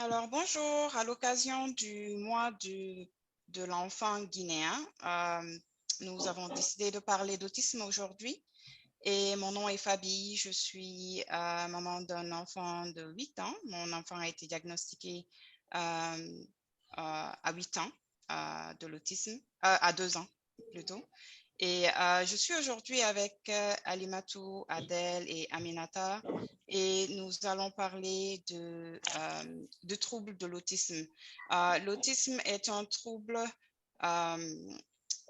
Alors, bonjour. À l'occasion du mois de l'enfant guinéen, nous avons décidé de parler d'autisme aujourd'hui. Et mon nom est Fabi. Je suis maman d'un enfant de 8 ans. Mon enfant a été diagnostiqué à 8 ans de l'autisme, à 2 ans plutôt. Et je suis aujourd'hui avec Alimatou, Adèle et Aminata et nous allons parler de troubles de l'autisme. L'autisme est un trouble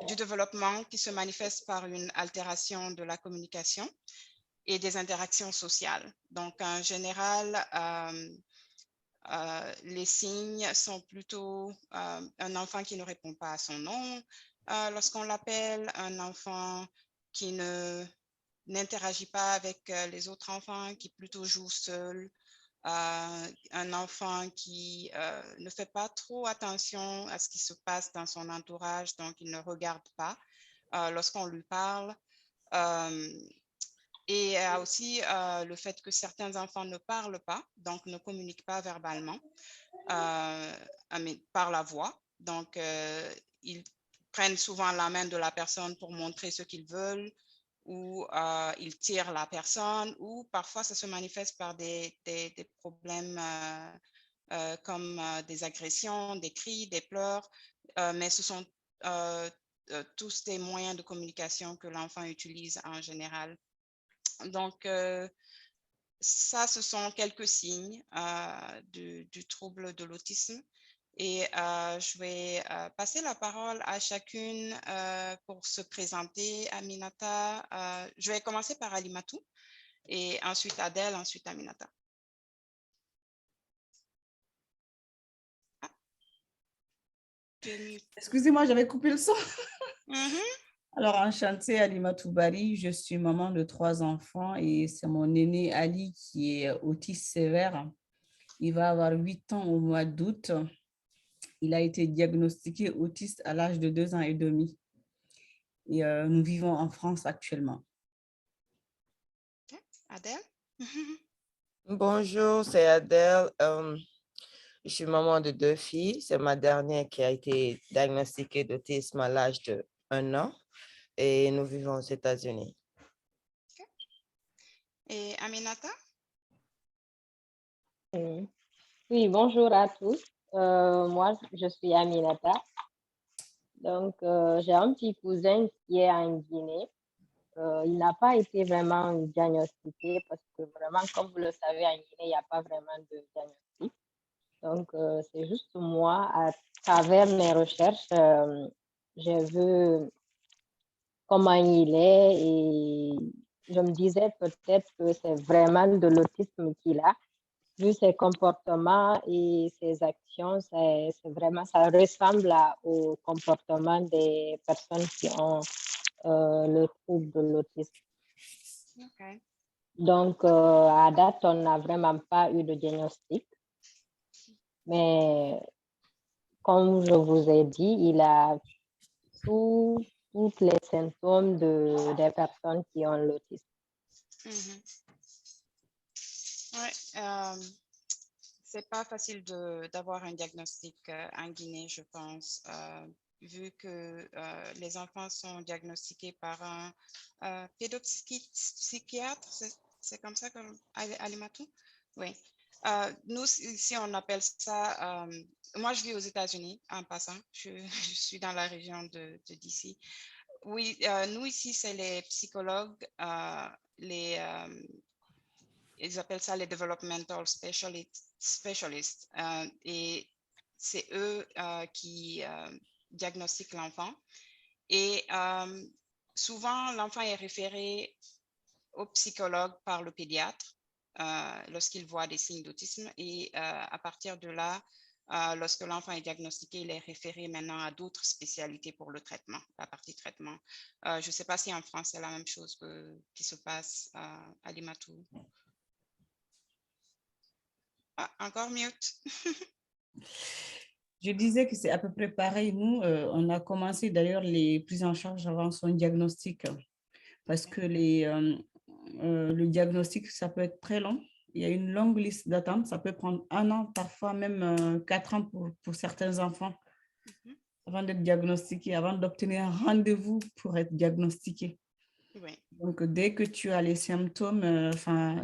du développement qui se manifeste par une altération de la communication et des interactions sociales. Donc, en général, les signes sont plutôt un enfant qui ne répond pas à son nom lorsqu'on l'appelle, un enfant qui n'interagit pas avec les autres enfants, qui plutôt joue seul, un enfant qui ne fait pas trop attention à ce qui se passe dans son entourage, donc il ne regarde pas lorsqu'on lui parle. Et aussi le fait que certains enfants ne parlent pas, donc ne communiquent pas verbalement par la voix. Donc, ils prennent souvent la main de la personne pour montrer ce qu'ils veulent ou ils tirent la personne ou parfois ça se manifeste par des problèmes comme des agressions, des cris, des pleurs, mais ce sont tous des moyens de communication que l'enfant utilise en général. Donc, ça, ce sont quelques signes du trouble de l'autisme. Et je vais passer la parole à chacune pour se présenter. Aminata, je vais commencer par Alimatou et ensuite Adèle, ensuite Aminata. Ah, tu es mute. Excusez-moi, j'avais coupé le son. Mm-hmm. Alors, enchantée, Alima Toubari, je suis maman de 3 enfants et c'est mon aîné Ali qui est autiste sévère. Il va avoir 8 ans au mois d'août. Il a été diagnostiqué autiste à l'âge de 2 ans et demi. Et nous vivons en France actuellement. Okay. Adèle? Bonjour, c'est Adèle. Je suis maman de 2 filles. C'est ma dernière qui a été diagnostiquée d'autisme à l'âge de 1 an et nous vivons aux États-Unis. Okay. Et Aminata? Oui, bonjour à tous. Moi, je suis Aminata. Donc, j'ai un petit cousin qui est en Guinée. Il n'a pas été vraiment diagnostiqué parce que vraiment, comme vous le savez, en Guinée, il n'y a pas vraiment de diagnostic. Donc, c'est juste moi, à travers mes recherches, j'ai vu comment il est et je me disais peut-être que c'est vraiment de l'autisme qu'il a. Vu ses comportements et ses actions, c'est vraiment, ça ressemble au comportement des personnes qui ont le trouble de l'autisme. Okay. Donc, à date, on n'a vraiment pas eu de diagnostic. Mais comme je vous ai dit, il a tous les symptômes des personnes qui ont l'autisme. Mm-hmm. Ouais, c'est pas facile d'avoir un diagnostic en Guinée, je pense, vu que les enfants sont diagnostiqués par un pédopsychiatre, c'est comme ça que Alimatou? Oui. Nous, ici, on appelle ça, moi, je vis aux États-Unis en passant, je suis dans la région de DC. Oui, nous, ici, c'est les psychologues, ils appellent ça les developmental specialists. Et c'est eux qui diagnostiquent l'enfant. Et souvent, l'enfant est référé au psychologue par le pédiatre lorsqu'il voit des signes d'autisme. Et à partir de là, lorsque l'enfant est diagnostiqué, il est référé maintenant à d'autres spécialités pour le traitement, la partie traitement. Je ne sais pas si en France, c'est la même chose qui se passe à Limatou. Ah, encore mute. Je disais que c'est à peu près pareil. Nous, on a commencé d'ailleurs les prises en charge avant son diagnostic parce que le diagnostic, ça peut être très long. Il y a une longue liste d'attente. Ça peut prendre 1 an, parfois même 4 ans pour certains enfants avant d'être diagnostiqués, avant d'obtenir un rendez-vous pour être diagnostiqué. Oui. Donc, dès que tu as les symptômes,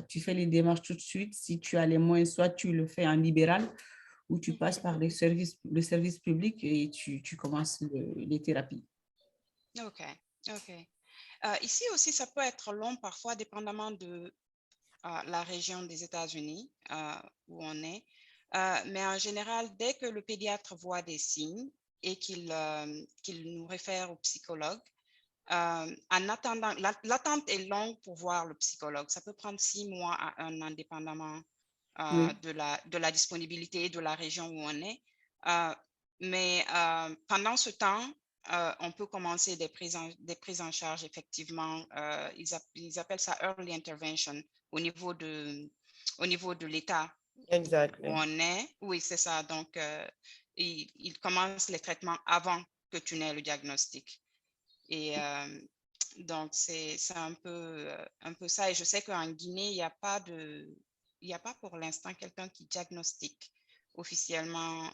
tu fais les démarches tout de suite. Si tu as les moyens, soit tu le fais en libéral ou tu passes par le service public et tu commences les thérapies. OK, OK. Ici aussi, ça peut être long parfois, dépendamment de la région des États-Unis où on est. Mais en général, dès que le pédiatre voit des signes et qu'il nous réfère au psychologue, en attendant, l'attente est longue pour voir le psychologue. Ça peut prendre 6 mois à 1 an, dépendamment Oui. de la disponibilité de la région où on est. Mais pendant ce temps, on peut commencer des prises en charge, effectivement. Ils appellent ça early intervention au niveau de l'État Exactly. où on est. Oui, c'est ça. Donc, ils commencent les traitements avant que tu n'aies le diagnostic. Et donc, c'est un peu ça. Et je sais qu'en Guinée, il n'y a pas pour l'instant quelqu'un qui diagnostique officiellement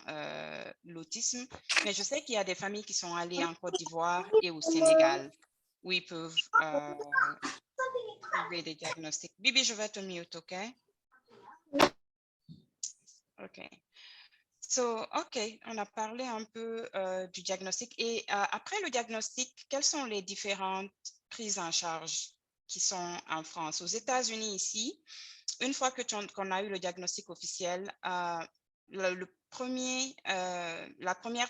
l'autisme. Mais je sais qu'il y a des familles qui sont allées en Côte d'Ivoire et au Sénégal où ils peuvent trouver des diagnostics. Bibi, je vais te mute, OK? OK. OK, on a parlé un peu du diagnostic. Et après le diagnostic, quelles sont les différentes prises en charge qui sont en France? Aux États-Unis, ici, une fois qu'on a eu le diagnostic officiel, la première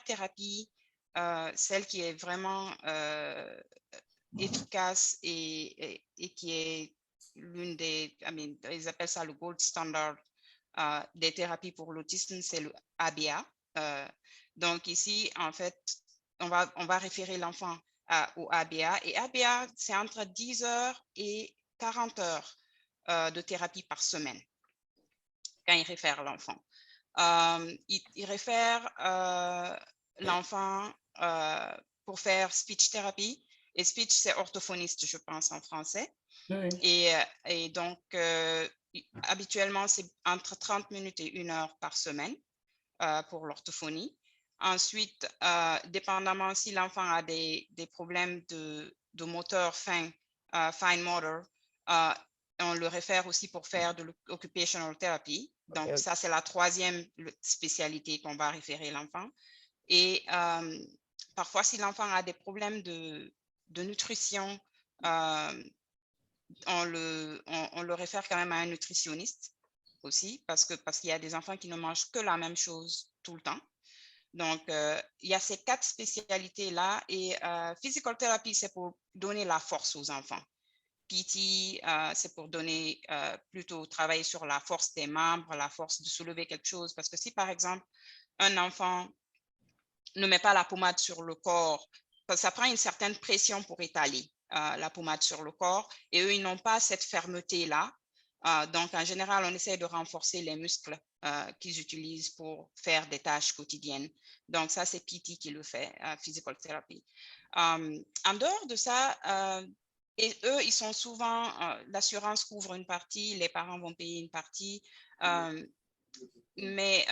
thérapie, celle qui est vraiment efficace et qui est l'une des, ils appellent ça le gold standard des thérapies pour l'autisme, c'est le ABA. Donc ici, en fait, on va référer l'enfant au ABA. Et ABA, c'est entre 10 heures et 40 heures de thérapie par semaine quand il réfère l'enfant. Il réfère l'enfant pour faire speech therapy. Et speech, c'est orthophoniste, je pense, en français. Oui. Et donc, habituellement, c'est entre 30 minutes et 1 heure par semaine pour l'orthophonie. Ensuite, dépendamment si l'enfant a des problèmes de moteur fin, fine motor, on le réfère aussi pour faire de l'occupational therapy. Donc, Okay. ça, c'est la troisième spécialité qu'on va référer l'enfant. Et parfois, si l'enfant a des problèmes de nutrition, on le réfère quand même à un nutritionniste aussi, parce qu'il y a des enfants qui ne mangent que la même chose tout le temps. Donc, il y a ces 4 spécialités-là. Et physical therapy, c'est pour donner la force aux enfants. PT, c'est pour donner plutôt travailler sur la force des membres, la force de soulever quelque chose. Parce que si, par exemple, un enfant ne met pas la pommade sur le corps, parce que ça prend une certaine pression pour étaler la pommade sur le corps, et eux, ils n'ont pas cette fermeté-là. Donc, en général, on essaie de renforcer les muscles qu'ils utilisent pour faire des tâches quotidiennes. Donc, ça, c'est PT qui le fait, physical therapy. En dehors de ça, et eux, ils sont souvent, l'assurance couvre une partie, les parents vont payer une partie. Mais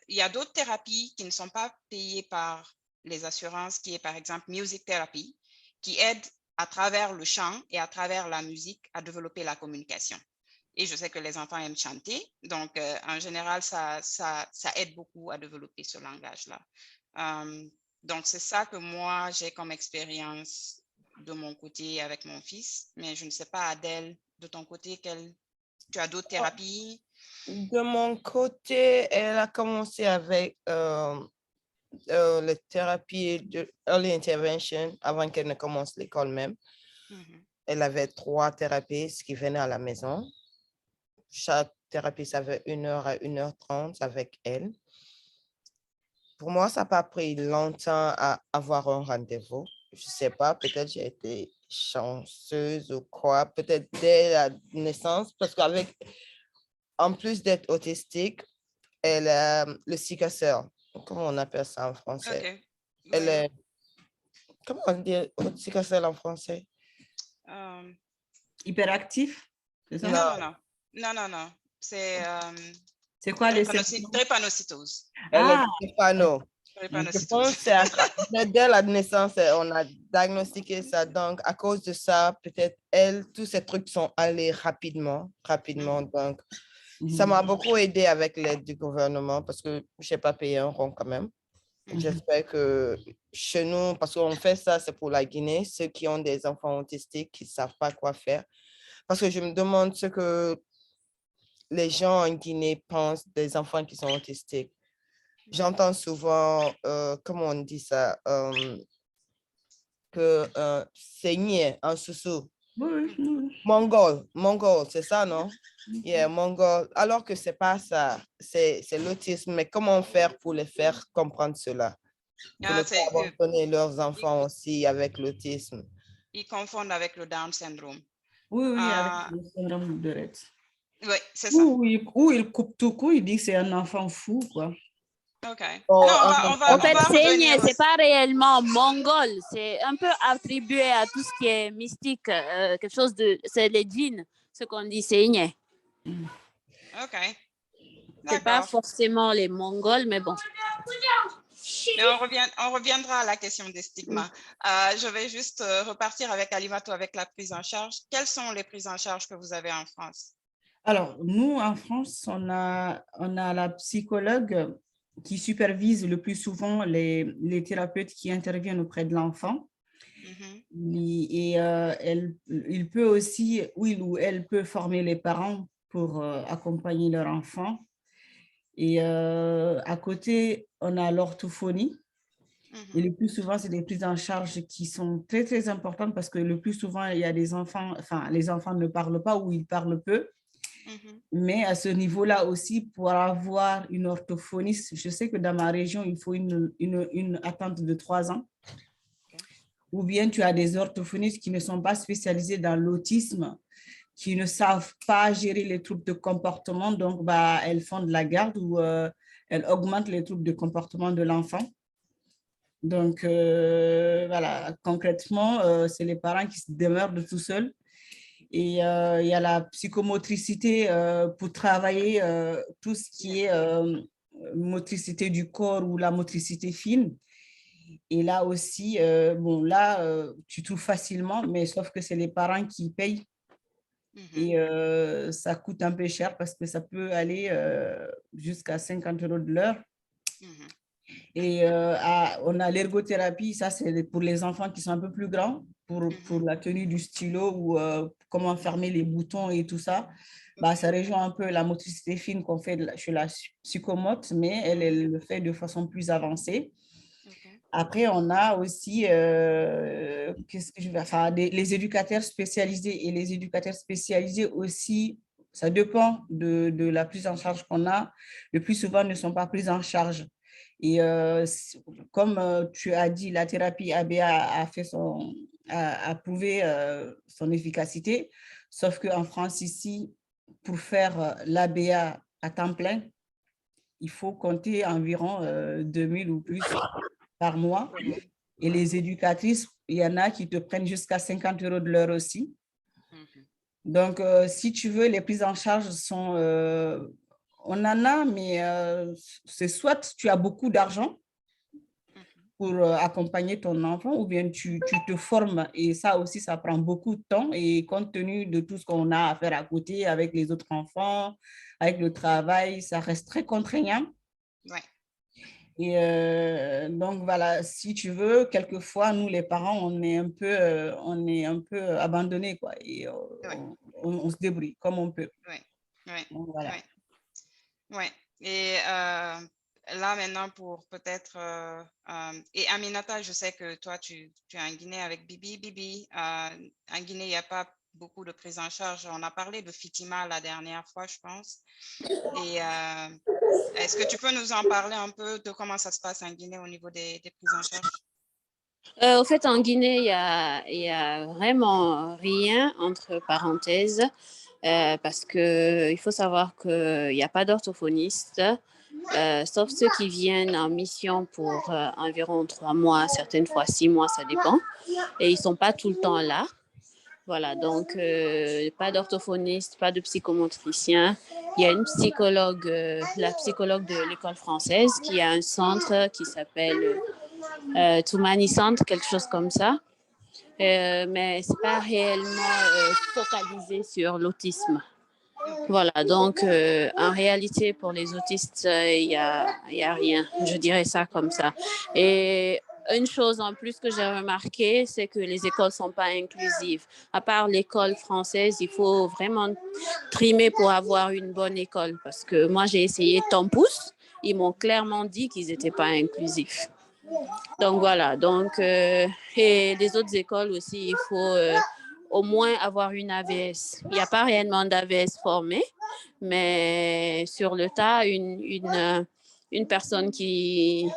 il y a d'autres thérapies qui ne sont pas payées par les assurances, qui est par exemple music therapy, qui aide à travers le chant et à travers la musique à développer la communication. Et je sais que les enfants aiment chanter, donc en général, ça aide beaucoup à développer ce langage-là. Donc, c'est ça que moi, j'ai comme expérience de mon côté avec mon fils, mais je ne sais pas, Adèle, de ton côté, tu as d'autres thérapies? De mon côté, elle a commencé avec la thérapie de early intervention avant qu'elle ne commence l'école même. Elle avait 3 thérapeutes qui venaient à la maison. Chaque thérapeute avait 1 heure à 1h30 avec elle. Pour moi, ça n'a pas pris longtemps à avoir un rendez-vous. Je ne sais pas, peut-être j'ai été chanceuse ou quoi, peut-être dès la naissance, parce en plus d'être autistique, elle a le sickle cell. Comment on appelle ça en français? OK. Elle Oui. est, comment on dit sickle cell en français? Hyperactif, c'est ça? Non. C'est quoi les symptômes? drépanocytose. Elle Ah, est drépano. Je Drépanocytose. pense que c'est dès la naissance, on a diagnostiqué ça. Donc, à cause de ça, peut-être tous ces trucs sont allés rapidement. Donc, ça m'a beaucoup aidé avec l'aide du gouvernement parce que je n'ai pas payé un rond quand même. J'espère que chez nous, parce qu'on fait ça, c'est pour la Guinée, ceux qui ont des enfants autistiques qui ne savent pas quoi faire. Parce que je me demande ce que les gens en Guinée pensent des enfants qui sont autistiques. J'entends souvent, comment on dit ça, que saigner en sous-sous. Mongol, c'est ça, non? Yeah, mongol. Alors que c'est pas ça, c'est l'autisme. Mais comment faire pour les faire comprendre cela? Pour ne pas abandonner leurs enfants aussi avec l'autisme. Ils confondent avec le Down syndrome. Oui, avec le syndrome de Rett. Oui, c'est ça. Ou il coupe tout coup, il dit que c'est un enfant fou, quoi. OK. Oh, Non, on va En fait, saigner, revenir c'est pas réellement mongol, c'est un peu attribué à tout ce qui est mystique, quelque chose de, c'est les djinns, ce qu'on dit saigner. OK. C'est pas forcément les mongols, mais bon. Mais on reviendra à la question des stigmas. Je vais juste repartir avec Alimatou avec la prise en charge. Quelles sont les prises en charge que vous avez en France? Alors, nous, en France, on a la psychologue qui supervise le plus souvent les thérapeutes qui interviennent auprès de l'enfant. Et il peut aussi, il ou elle peut former les parents pour accompagner leur enfant. Et à côté, on a l'orthophonie. Et le plus souvent, c'est des prises en charge qui sont très, très importantes parce que le plus souvent, il y a des enfants, enfin, les enfants ne parlent pas ou ils parlent peu. Mais à ce niveau-là aussi, pour avoir une orthophoniste, je sais que dans ma région, il faut une attente de 3 ans. Ou bien tu as des orthophonistes qui ne sont pas spécialisés dans l'autisme, qui ne savent pas gérer les troubles de comportement, donc elles font de la garde ou elles augmentent les troubles de comportement de l'enfant. Donc, voilà, concrètement, c'est les parents qui se demeurent de tout seuls. Et il y a la psychomotricité pour travailler tout ce qui est motricité du corps ou la motricité fine. Et là aussi, tu trouves facilement, mais sauf que c'est les parents qui payent. Et ça coûte un peu cher parce que ça peut aller jusqu'à 50 € de l'heure. Et on a l'ergothérapie, ça c'est pour les enfants qui sont un peu plus grands, pour la tenue du stylo ou comment fermer les boutons et tout ça. Ça rejoint un peu la motricité fine qu'on fait chez la psychomote, mais elle le fait de façon plus avancée. Après, on a aussi les éducateurs spécialisés. Et les éducateurs spécialisés aussi, ça dépend de la prise en charge qu'on a. Le plus souvent, ne sont pas pris en charge. Et comme tu as dit, la thérapie ABA a prouvé son efficacité, sauf qu'en France, ici, pour faire l'ABA à temps plein, il faut compter environ 2000 ou plus par mois. Et les éducatrices, il y en a qui te prennent jusqu'à 50 € de l'heure aussi. Donc, si tu veux, les prises en charge sont... on en a, mais c'est soit tu as beaucoup d'argent pour accompagner ton enfant ou bien tu te formes et ça aussi, ça prend beaucoup de temps et compte tenu de tout ce qu'on a à faire à côté avec les autres enfants, avec le travail, ça reste très contraignant. Ouais. Et donc, voilà, si tu veux, quelquefois, nous, les parents, on est un peu abandonnés, quoi. Et on se débrouille comme on peut. Oui. Voilà. Ouais. Et là, maintenant, pour peut-être... et Aminata, je sais que toi, tu es en Guinée avec Bibi. Bibi, en Guinée, il n'y a pas beaucoup de prise en charge. On a parlé de Fitima la dernière fois, je pense. Et est-ce que tu peux nous en parler un peu de comment ça se passe en Guinée au niveau des prises en charge? Au fait, en Guinée, il y a vraiment rien, entre parenthèses, parce qu'il faut savoir qu'il n'y a pas d'orthophoniste, sauf ceux qui viennent en mission pour environ 3 mois, certaines fois 6 mois, ça dépend. Et ils ne sont pas tout le temps là. Voilà, donc pas d'orthophoniste, pas de psychomotricien. Il y a une psychologue, la psychologue de l'école française, qui a un centre qui s'appelle Toumani Centre, quelque chose comme ça. Mais ce n'est pas réellement focalisé sur l'autisme. Voilà, donc en réalité, pour les autistes, il y a rien, je dirais ça comme ça. Et une chose en plus que j'ai remarqué, c'est que les écoles ne sont pas inclusives. À part l'école française, il faut vraiment trimer pour avoir une bonne école. Parce que moi, j'ai essayé Tom Pouce, ils m'ont clairement dit qu'ils n'étaient pas inclusifs. Donc voilà, donc, et les autres écoles aussi, il faut au moins avoir une AVS. Il n'y a pas réellement d'AVS formée, mais sur le tas, une personne qui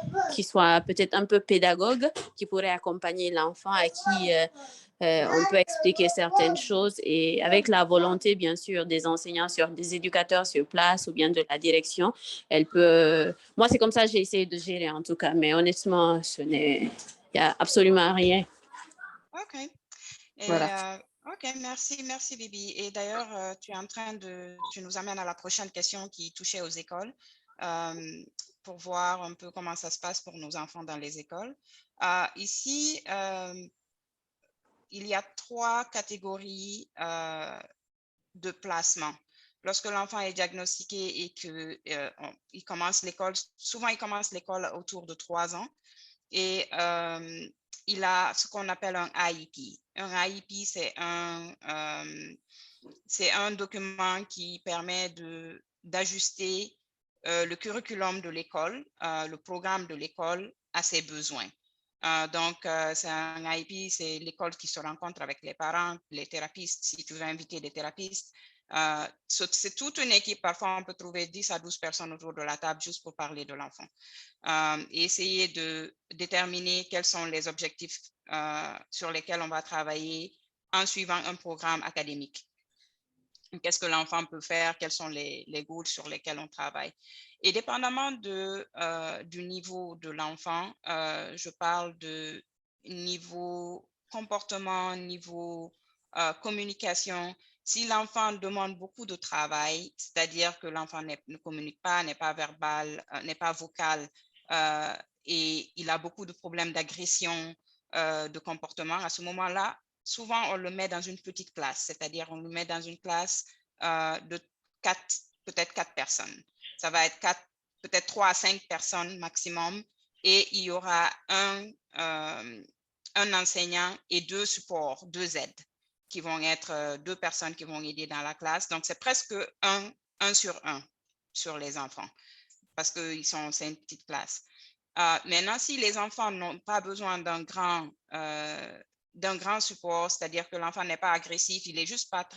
soit peut-être un peu pédagogue, qui pourrait accompagner l'enfant, à qui on peut expliquer certaines choses, et avec la volonté, bien sûr, des enseignants, des éducateurs sur place ou bien de la direction, elle peut... Moi, c'est comme ça que j'ai essayé de gérer, en tout cas, mais honnêtement, il n'y a absolument rien. OK. Et, Voilà. OK, merci Bibi. Et d'ailleurs, tu nous amènes à la prochaine question qui touchait aux écoles, pour voir un peu comment ça se passe pour nos enfants dans les écoles. Ici, il y a 3 catégories de placement. Lorsque l'enfant est diagnostiqué et qu'il commence l'école, souvent il commence l'école autour de 3 ans, et il a ce qu'on appelle un IEP. Un IEP, c'est un document qui permet d'ajuster le curriculum de l'école, le programme de l'école à ses besoins. Donc, c'est un IEP, c'est l'école qui se rencontre avec les parents, les thérapeutes, si tu veux inviter des thérapeutes. C'est toute une équipe. Parfois, on peut trouver 10 à 12 personnes autour de la table juste pour parler de l'enfant. Et essayer de déterminer quels sont les objectifs sur lesquels on va travailler en suivant un programme académique. Qu'est-ce que l'enfant peut faire? Quels sont les goals sur lesquels on travaille? Et dépendamment du niveau de l'enfant, je parle de niveau comportement, niveau communication. Si l'enfant demande beaucoup de travail, c'est-à-dire que l'enfant ne communique pas, n'est pas verbal, n'est pas vocal, et il a beaucoup de problèmes d'agression, de comportement, à ce moment-là, souvent, on le met dans une petite classe, c'est-à-dire on le met dans une classe de peut-être 4 personnes. Ça va être peut-être 3 à 5 personnes maximum, et il y aura un enseignant et 2 supports, 2 aides, qui vont être 2 personnes qui vont aider dans la classe. Donc, c'est presque 1 sur 1 sur les enfants, parce que c'est une petite classe. Maintenant, si les enfants n'ont pas besoin d'un grand support, c'est-à-dire que l'enfant n'est pas agressif, il est juste pas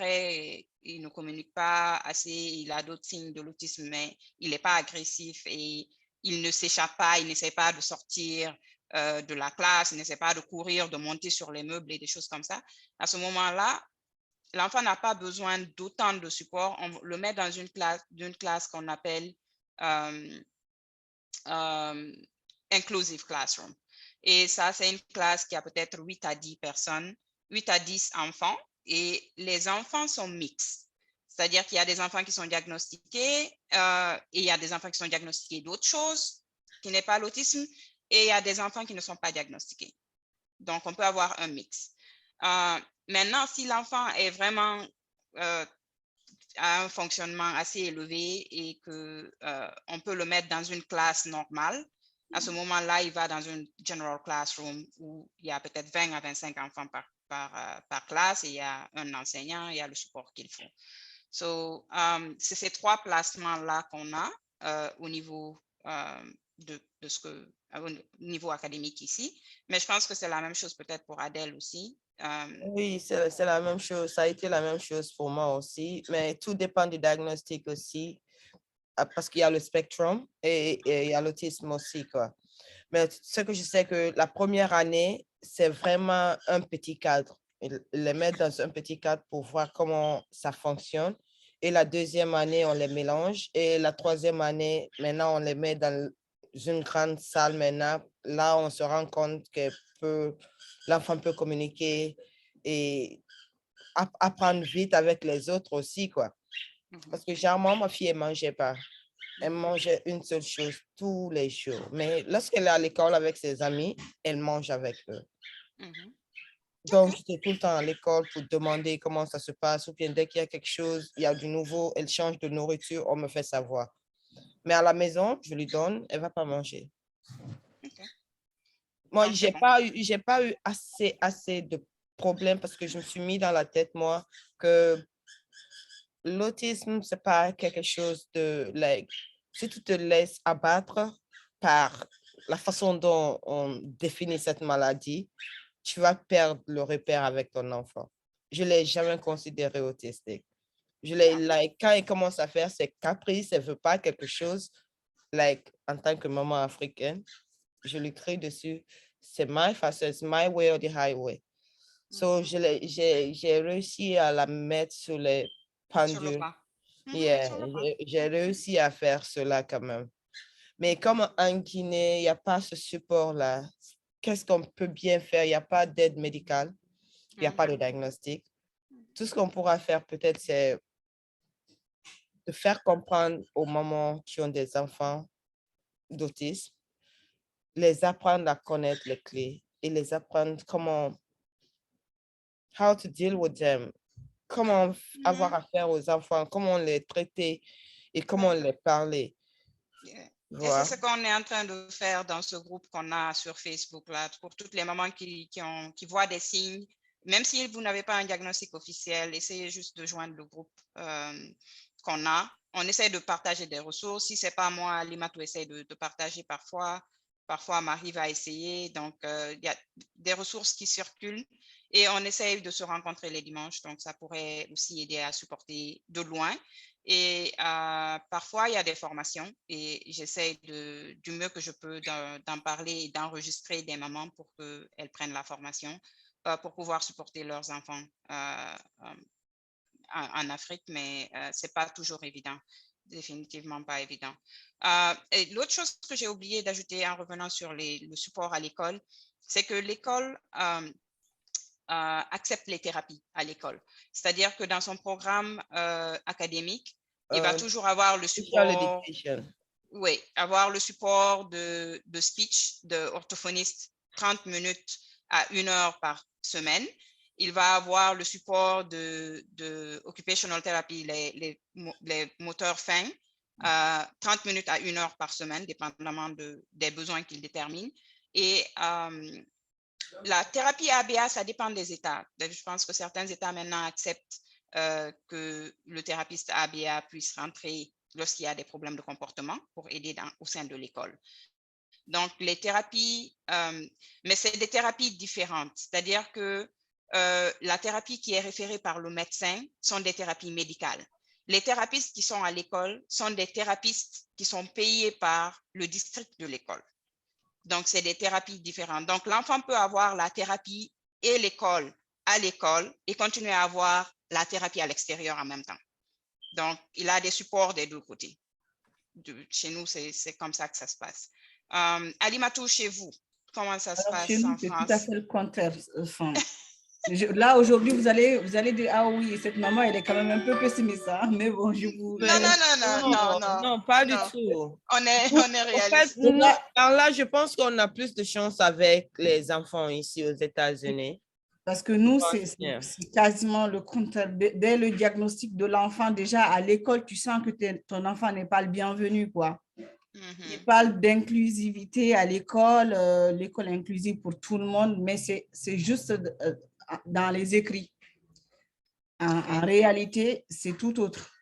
il ne communique pas assez, il a d'autres signes de l'autisme, mais il n'est pas agressif et il ne s'échappe pas, il n'essaie pas de sortir de la classe, il n'essaie pas de courir, de monter sur les meubles et des choses comme ça. À ce moment-là, l'enfant n'a pas besoin d'autant de support. On le met dans une classe qu'on appelle inclusive classroom. Et ça, c'est une classe qui a peut-être 8 à 10 personnes, 8 à 10 enfants, et les enfants sont mixtes. C'est-à-dire qu'il y a des enfants qui sont diagnostiqués, et il y a des enfants qui sont diagnostiqués d'autres choses, qui n'est pas l'autisme, et il y a des enfants qui ne sont pas diagnostiqués. Donc, on peut avoir un mix. Maintenant, si l'enfant est vraiment a un fonctionnement assez élevé et qu'on peut le mettre dans une classe normale, à ce moment-là, il va dans une general classroom où il y a peut-être 20 à 25 enfants par classe, et il y a un enseignant, il y a le support qu'il faut. C'est ces 3 placements-là qu'on a au niveau au niveau académique ici. Mais je pense que c'est la même chose peut-être pour Adèle aussi. Oui, c'est la même chose. Ça a été la même chose pour moi aussi, mais tout dépend du diagnostic aussi, parce qu'il y a le spectrum et il y a l'autisme aussi, quoi. Mais ce que je sais que la première année, c'est vraiment un petit cadre. Les mettre dans un petit cadre pour voir comment ça fonctionne. Et la deuxième année, on les mélange. Et la troisième année, maintenant, on les met dans une grande salle. Maintenant, là, on se rend compte que l'enfant peut communiquer et apprendre vite avec les autres aussi, quoi. Parce que généralement, ma fille, elle ne mangeait pas. Elle mangeait une seule chose tous les jours. Mais lorsqu'elle est à l'école avec ses amis, elle mange avec eux. Donc, j'étais tout le temps à l'école pour demander comment ça se passe. Ou bien dès qu'il y a quelque chose, il y a du nouveau, elle change de nourriture, on me fait savoir. Mais à la maison, je lui donne, elle ne va pas manger. Moi, je n'ai pas eu assez de problèmes parce que je me suis mis dans la tête, moi, que l'autisme, ce n'est pas quelque chose de, like, si tu te laisses abattre par la façon dont on définit cette maladie, tu vas perdre le repère avec ton enfant. Je ne l'ai jamais considéré autistique. Quand elle commence à faire ses caprices, elle ne veut pas quelque chose, en tant que maman africaine, je lui crie dessus, c'est my façon, c'est my way or the highway. So, j'ai réussi à la mettre sur les pendules. Yeah, j'ai réussi à faire cela quand même. Mais comme en Guinée, il n'y a pas ce support-là, qu'est-ce qu'on peut bien faire? Il n'y a pas d'aide médicale, il n'y a pas de diagnostic. Tout ce qu'on pourra faire peut-être, c'est de faire comprendre aux mamans qui ont des enfants d'autisme, les apprendre à connaître les clés et les apprendre how to deal with them, comment avoir affaire aux enfants, comment les traiter et comment les parler. Et c'est ce qu'on est en train de faire dans ce groupe qu'on a sur Facebook, là, pour toutes les mamans qui voient des signes. Même si vous n'avez pas un diagnostic officiel, essayez juste de joindre le groupe qu'on a. On essaie de partager des ressources. Si ce n'est pas moi, Limatou essaie de partager parfois. Parfois, Marie va essayer. Donc, il y a des ressources qui circulent et on essaie de se rencontrer les dimanches. Donc, ça pourrait aussi aider à supporter de loin. Et parfois, il y a des formations et j'essaie du mieux que je peux d'en parler et d'enregistrer des mamans pour qu'elles prennent la formation pour pouvoir supporter leurs enfants en Afrique, mais ce n'est pas toujours évident, définitivement pas évident. Et l'autre chose que j'ai oublié d'ajouter en revenant sur le support à l'école, c'est que l'école accepte les thérapies à l'école. C'est-à-dire que dans son programme académique, il va toujours avoir le support, oui, avoir le support de speech, de orthophoniste 30 minutes à 1 heure par semaine. Il va avoir le support de occupational therapy, les moteurs fins, 30 minutes à 1 heure par semaine, dépendamment des besoins qu'il détermine. Et la thérapie ABA, ça dépend des États. Je pense que certains États maintenant acceptent que le thérapeute ABA puisse rentrer lorsqu'il y a des problèmes de comportement pour aider au sein de l'école. Donc, les thérapies, mais c'est des thérapies différentes. C'est-à-dire que la thérapie qui est référée par le médecin sont des thérapies médicales. Les thérapeutes qui sont à l'école sont des thérapeutes qui sont payés par le district de l'école. Donc, c'est des thérapies différentes. Donc, l'enfant peut avoir la thérapie et l'école à l'école et continuer à avoir la thérapie à l'extérieur en même temps. Donc, il a des supports des deux côtés. Chez nous, c'est comme ça que ça se passe. Alimatou, chez vous, comment ça se passe chez nous, en c'est France? tout à fait le contraire. Là, aujourd'hui, vous allez dire, ah oui, cette maman, elle est quand même un peu pessimiste, hein? Mais bon, je vous... Non, pas du tout. On est réaliste. En fait, alors là, je pense qu'on a plus de chance avec les enfants ici aux États-Unis. Parce que nous, c'est quasiment le contraire. Dès le diagnostic de l'enfant, déjà à l'école, tu sens que ton enfant n'est pas le bienvenu, quoi. Il parle d'inclusivité à l'école, l'école inclusive pour tout le monde, mais c'est juste dans les écrits. En réalité, c'est tout autre.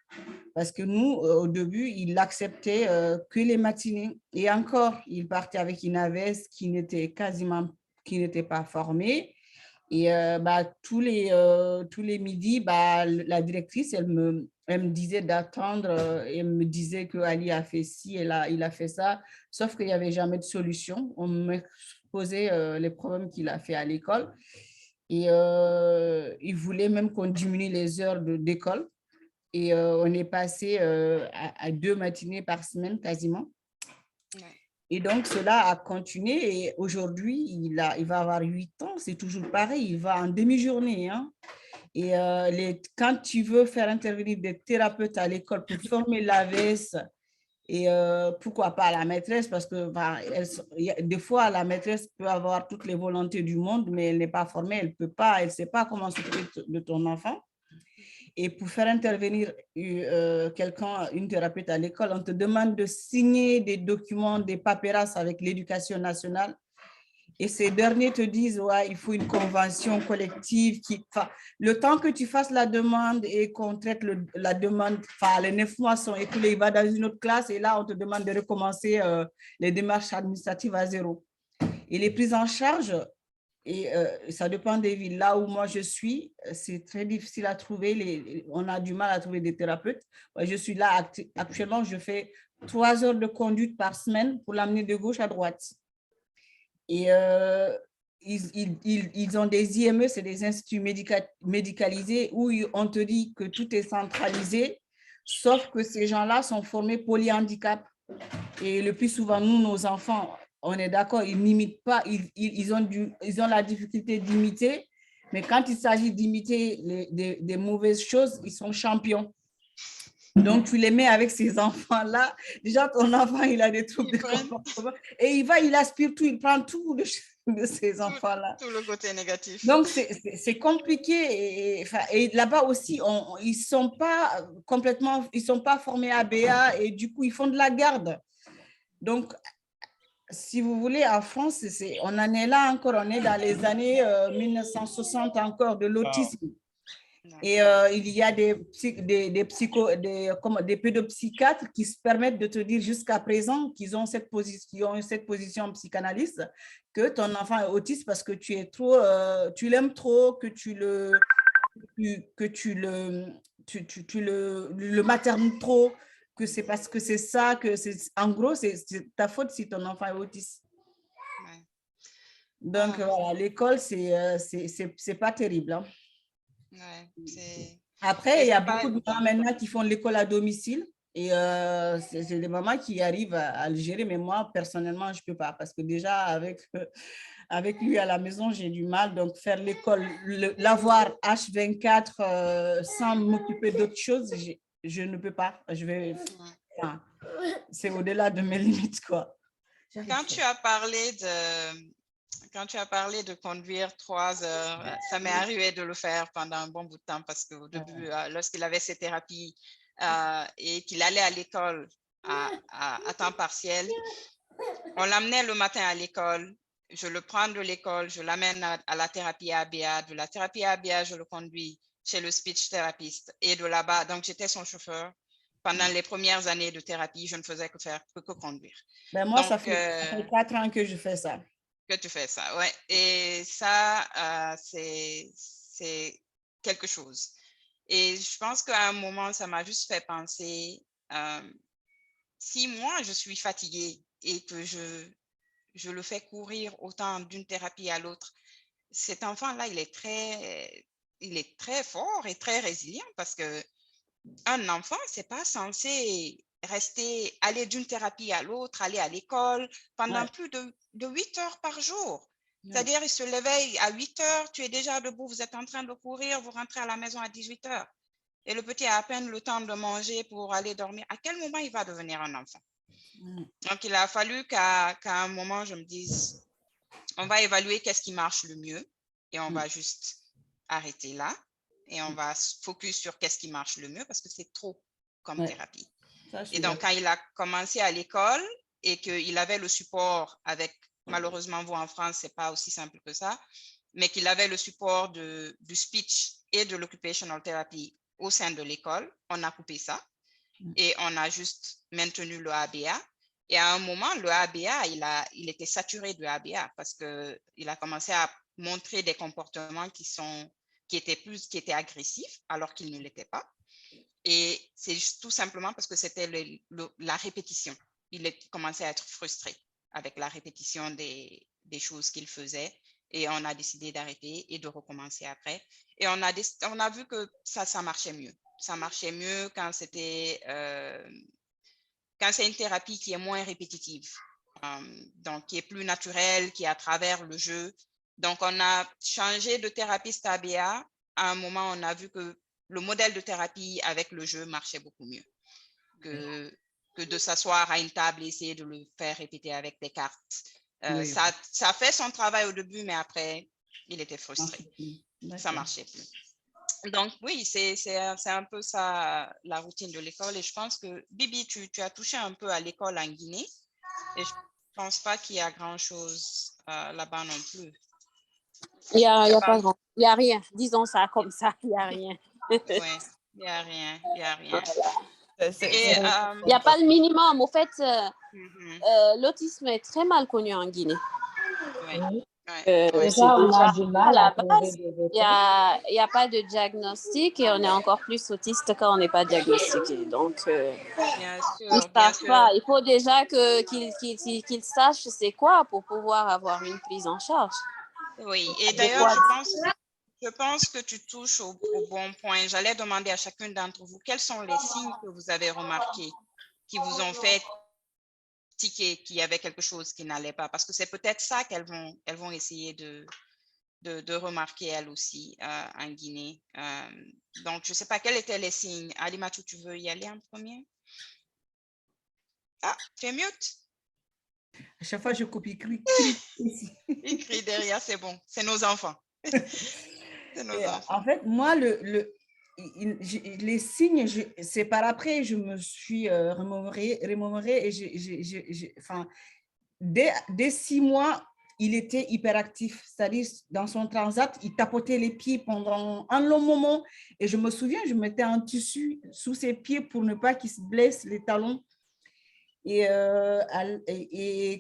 Parce que nous, au début, il l'acceptait que les matinées. Et encore, il partait avec une AVS qui n'était pas formée. Et tous les midis, la directrice, elle me disait d'attendre. Elle me disait que Ali a fait ci, il a fait ça. Sauf qu'il n'y avait jamais de solution. On me posait les problèmes qu'il a fait à l'école. Et il voulait même qu'on diminue les heures d'école. Et on est passé à 2 matinées par semaine quasiment. Et donc, cela a continué. Et aujourd'hui, il va avoir 8 ans. C'est toujours pareil. Il va en demi-journée. Hein. Et quand tu veux faire intervenir des thérapeutes à l'école pour former l'AVS, et pourquoi pas la maîtresse, parce que des fois, la maîtresse peut avoir toutes les volontés du monde, mais elle n'est pas formée, elle peut pas, elle ne sait pas comment s'occuper de ton enfant. Et pour faire intervenir quelqu'un, une thérapeute à l'école, on te demande de signer des documents, des paperasses avec l'éducation nationale. Et ces derniers te disent, ouais, il faut une convention collective. Le temps que tu fasses la demande et qu'on traite la demande, les 9 mois sont écoulés, il va dans une autre classe et là, on te demande de recommencer les démarches administratives à zéro. Et les prises en charge, et ça dépend des villes. Là où moi je suis, c'est très difficile à trouver. On a du mal à trouver des thérapeutes. Moi, je suis là actuellement, je fais 3 heures de conduite par semaine pour l'amener de gauche à droite. Et ils ont des IME, c'est des instituts médicalisés où on te dit que tout est centralisé, sauf que ces gens-là sont formés polyhandicap. Et le plus souvent, nous, nos enfants, on est d'accord, ils n'imitent pas, ils ont la difficulté d'imiter, mais quand il s'agit d'imiter des mauvaises choses, ils sont champions. Donc, tu les mets avec ces enfants-là. Déjà, ton enfant, il a des troubles de comportement. Et il aspire tout, il prend tout de ces enfants-là. Tout le côté négatif. Donc, c'est compliqué. Et là-bas aussi, ils ne sont pas complètement, ils ne sont pas formés à ABA et du coup, ils font de la garde. Donc, si vous voulez, en France, on en est là encore, on est dans les années 1960 encore de l'autisme. Wow. Et il y a des pédopsychiatres qui se permettent de te dire jusqu'à présent qu'ils ont cette position psychanalyste, que ton enfant est autiste parce que tu l'aimes trop, que tu le maternes trop, que c'est parce que c'est ça, en gros, c'est ta faute si ton enfant est autiste. Ouais. Donc, voilà, l'école, c'est pas terrible. Hein. Ouais, après, il y a beaucoup de mamans maintenant qui font l'école à domicile et c'est des mamans qui arrivent à le gérer, mais moi, personnellement, je ne peux pas parce que déjà, avec lui à la maison, j'ai du mal. Donc, faire l'école, l'avoir H24 sans m'occuper d'autres choses, je ne peux pas. C'est au-delà de mes limites, quoi. Quand tu as parlé de conduire 3 heures, ça m'est arrivé de le faire pendant un bon bout de temps parce qu'au début, lorsqu'il avait ses thérapies et qu'il allait à l'école à temps partiel, on l'amenait le matin à l'école, je le prends de l'école, je l'amène à la thérapie ABA, de la thérapie ABA, je le conduis chez le speech therapist et de là-bas, donc j'étais son chauffeur. Pendant les premières années de thérapie, je ne faisais que conduire. Ben moi, donc, ça fait 4 ans que je fais ça. Que tu fais ça, ouais. Et ça, c'est quelque chose. Et je pense qu'à un moment, ça m'a juste fait penser, si moi, je suis fatiguée et que je le fais courir autant d'une thérapie à l'autre, cet enfant-là, il est très fort et très résilient parce que un enfant, c'est pas censé aller d'une thérapie à l'autre, aller à l'école pendant plus de 8 heures par jour. C'est-à-dire, il se réveille à 8 heures, tu es déjà debout, vous êtes en train de courir, vous rentrez à la maison à 18 heures. Et le petit a à peine le temps de manger pour aller dormir. À quel moment il va devenir un enfant? Donc, il a fallu qu'à un moment, je me dise, on va évaluer qu'est-ce qui marche le mieux et on va juste arrêter là. Et on va se focus sur qu'est-ce qui marche le mieux parce que c'est trop comme thérapie. Et donc, quand il a commencé à l'école et qu'il avait le support avec, malheureusement, vous en France, ce n'est pas aussi simple que ça, mais qu'il avait le support du speech et de l'occupational therapy au sein de l'école, on a coupé ça et on a juste maintenu le ABA. Et à un moment, le ABA, il était saturé de ABA parce qu'il a commencé à montrer des comportements qui étaient agressifs alors qu'ils ne l'étaient pas. Et c'est tout simplement parce que c'était la répétition. Il commençait à être frustré avec la répétition des choses qu'il faisait et on a décidé d'arrêter et de recommencer après. Et on a vu que ça marchait mieux. Ça marchait mieux quand c'est une thérapie qui est moins répétitive, donc qui est plus naturelle, qui est à travers le jeu. Donc, on a changé de thérapeute ABA à un moment, on a vu que le modèle de thérapie avec le jeu marchait beaucoup mieux que de s'asseoir à une table et essayer de le faire répéter avec des cartes. Oui. Ça fait son travail au début, mais après, il était frustré. Ça D'accord. marchait plus. Donc, oui, c'est un peu ça, la routine de l'école. Et je pense que, Bibi, tu as touché un peu à l'école en Guinée. Et je pense pas qu'il y a grand-chose là-bas non plus. Il y a pas grand. Il n'y a rien. Disons ça comme ça. Il n'y a rien. Oui, il n'y a rien. Il n'y a rien. Voilà. Et, Il n'y a pas le minimum. Au fait, l'autisme est très mal connu en Guinée. Oui. Déjà, on a du mal à trouver base, des il n'y a pas de diagnostic et on est encore plus autiste quand on n'est pas diagnostiqué. Donc, bien ils sûr, ne savent pas. Il faut déjà qu'ils sachent c'est quoi pour pouvoir avoir une prise en charge. Oui, et d'ailleurs, je pense que tu touches au bon point. J'allais demander à chacune d'entre vous, quels sont les signes que vous avez remarqués qui vous ont fait tiquer, qu'il y avait quelque chose qui n'allait pas? Parce que c'est peut-être ça qu'elles vont essayer de remarquer elles aussi en Guinée. Donc, je ne sais pas, quels étaient les signes? Alimatou, tu veux y aller en premier? Ah, tu es mute? À chaque fois, je copie, crie ici. Il crie derrière, c'est bon. C'est nos enfants. C'est nos enfants. En fait, moi, les signes, c'est par après, je me suis remémorée et enfin, dès 6 mois, il était hyperactif, c'est-à-dire dans son transat, il tapotait les pieds pendant un long moment et je me souviens, je mettais un tissu sous ses pieds pour ne pas qu'il se blesse les talons. Et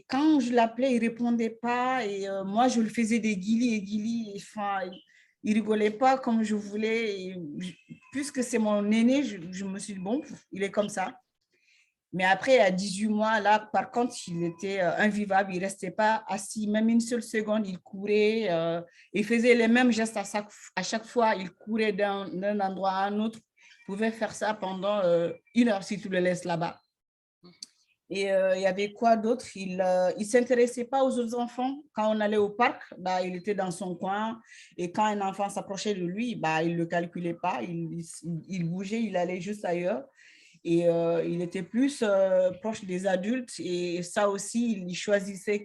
quand je l'appelais, il ne répondait pas. Et moi, je le faisais des guilis et guilis. Enfin, il ne rigolait pas comme je voulais. Et puisque c'est mon aîné, je me suis dit, bon, il est comme ça. Mais après, à 18 mois, là, par contre, il était invivable. Il ne restait pas assis, même une seule seconde. Il courait. Il faisait les mêmes gestes à chaque fois. Il courait d'un endroit à un autre. Il pouvait faire ça pendant 1 heure si tu le laisses là-bas. Et il y avait quoi d'autre? Il ne s'intéressait pas aux autres enfants. Quand on allait au parc, bah, il était dans son coin. Et quand un enfant s'approchait de lui, bah, il ne le calculait pas. Il bougeait, il allait juste ailleurs. Et il était plus proche des adultes. Et ça aussi, il choisissait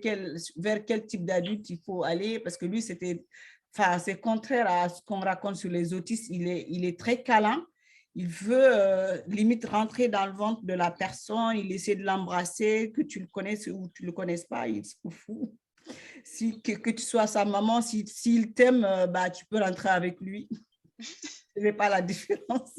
vers quel type d'adulte il faut aller. Parce que lui, c'est contraire à ce qu'on raconte sur les autistes. Il est très câlin. Il veut limite rentrer dans le ventre de la personne, il essaie de l'embrasser, que tu le connaisses ou tu ne le connaisses pas, il se fout. Que tu sois sa maman, s'il t'aime, bah, tu peux rentrer avec lui. Je ne fais pas la différence.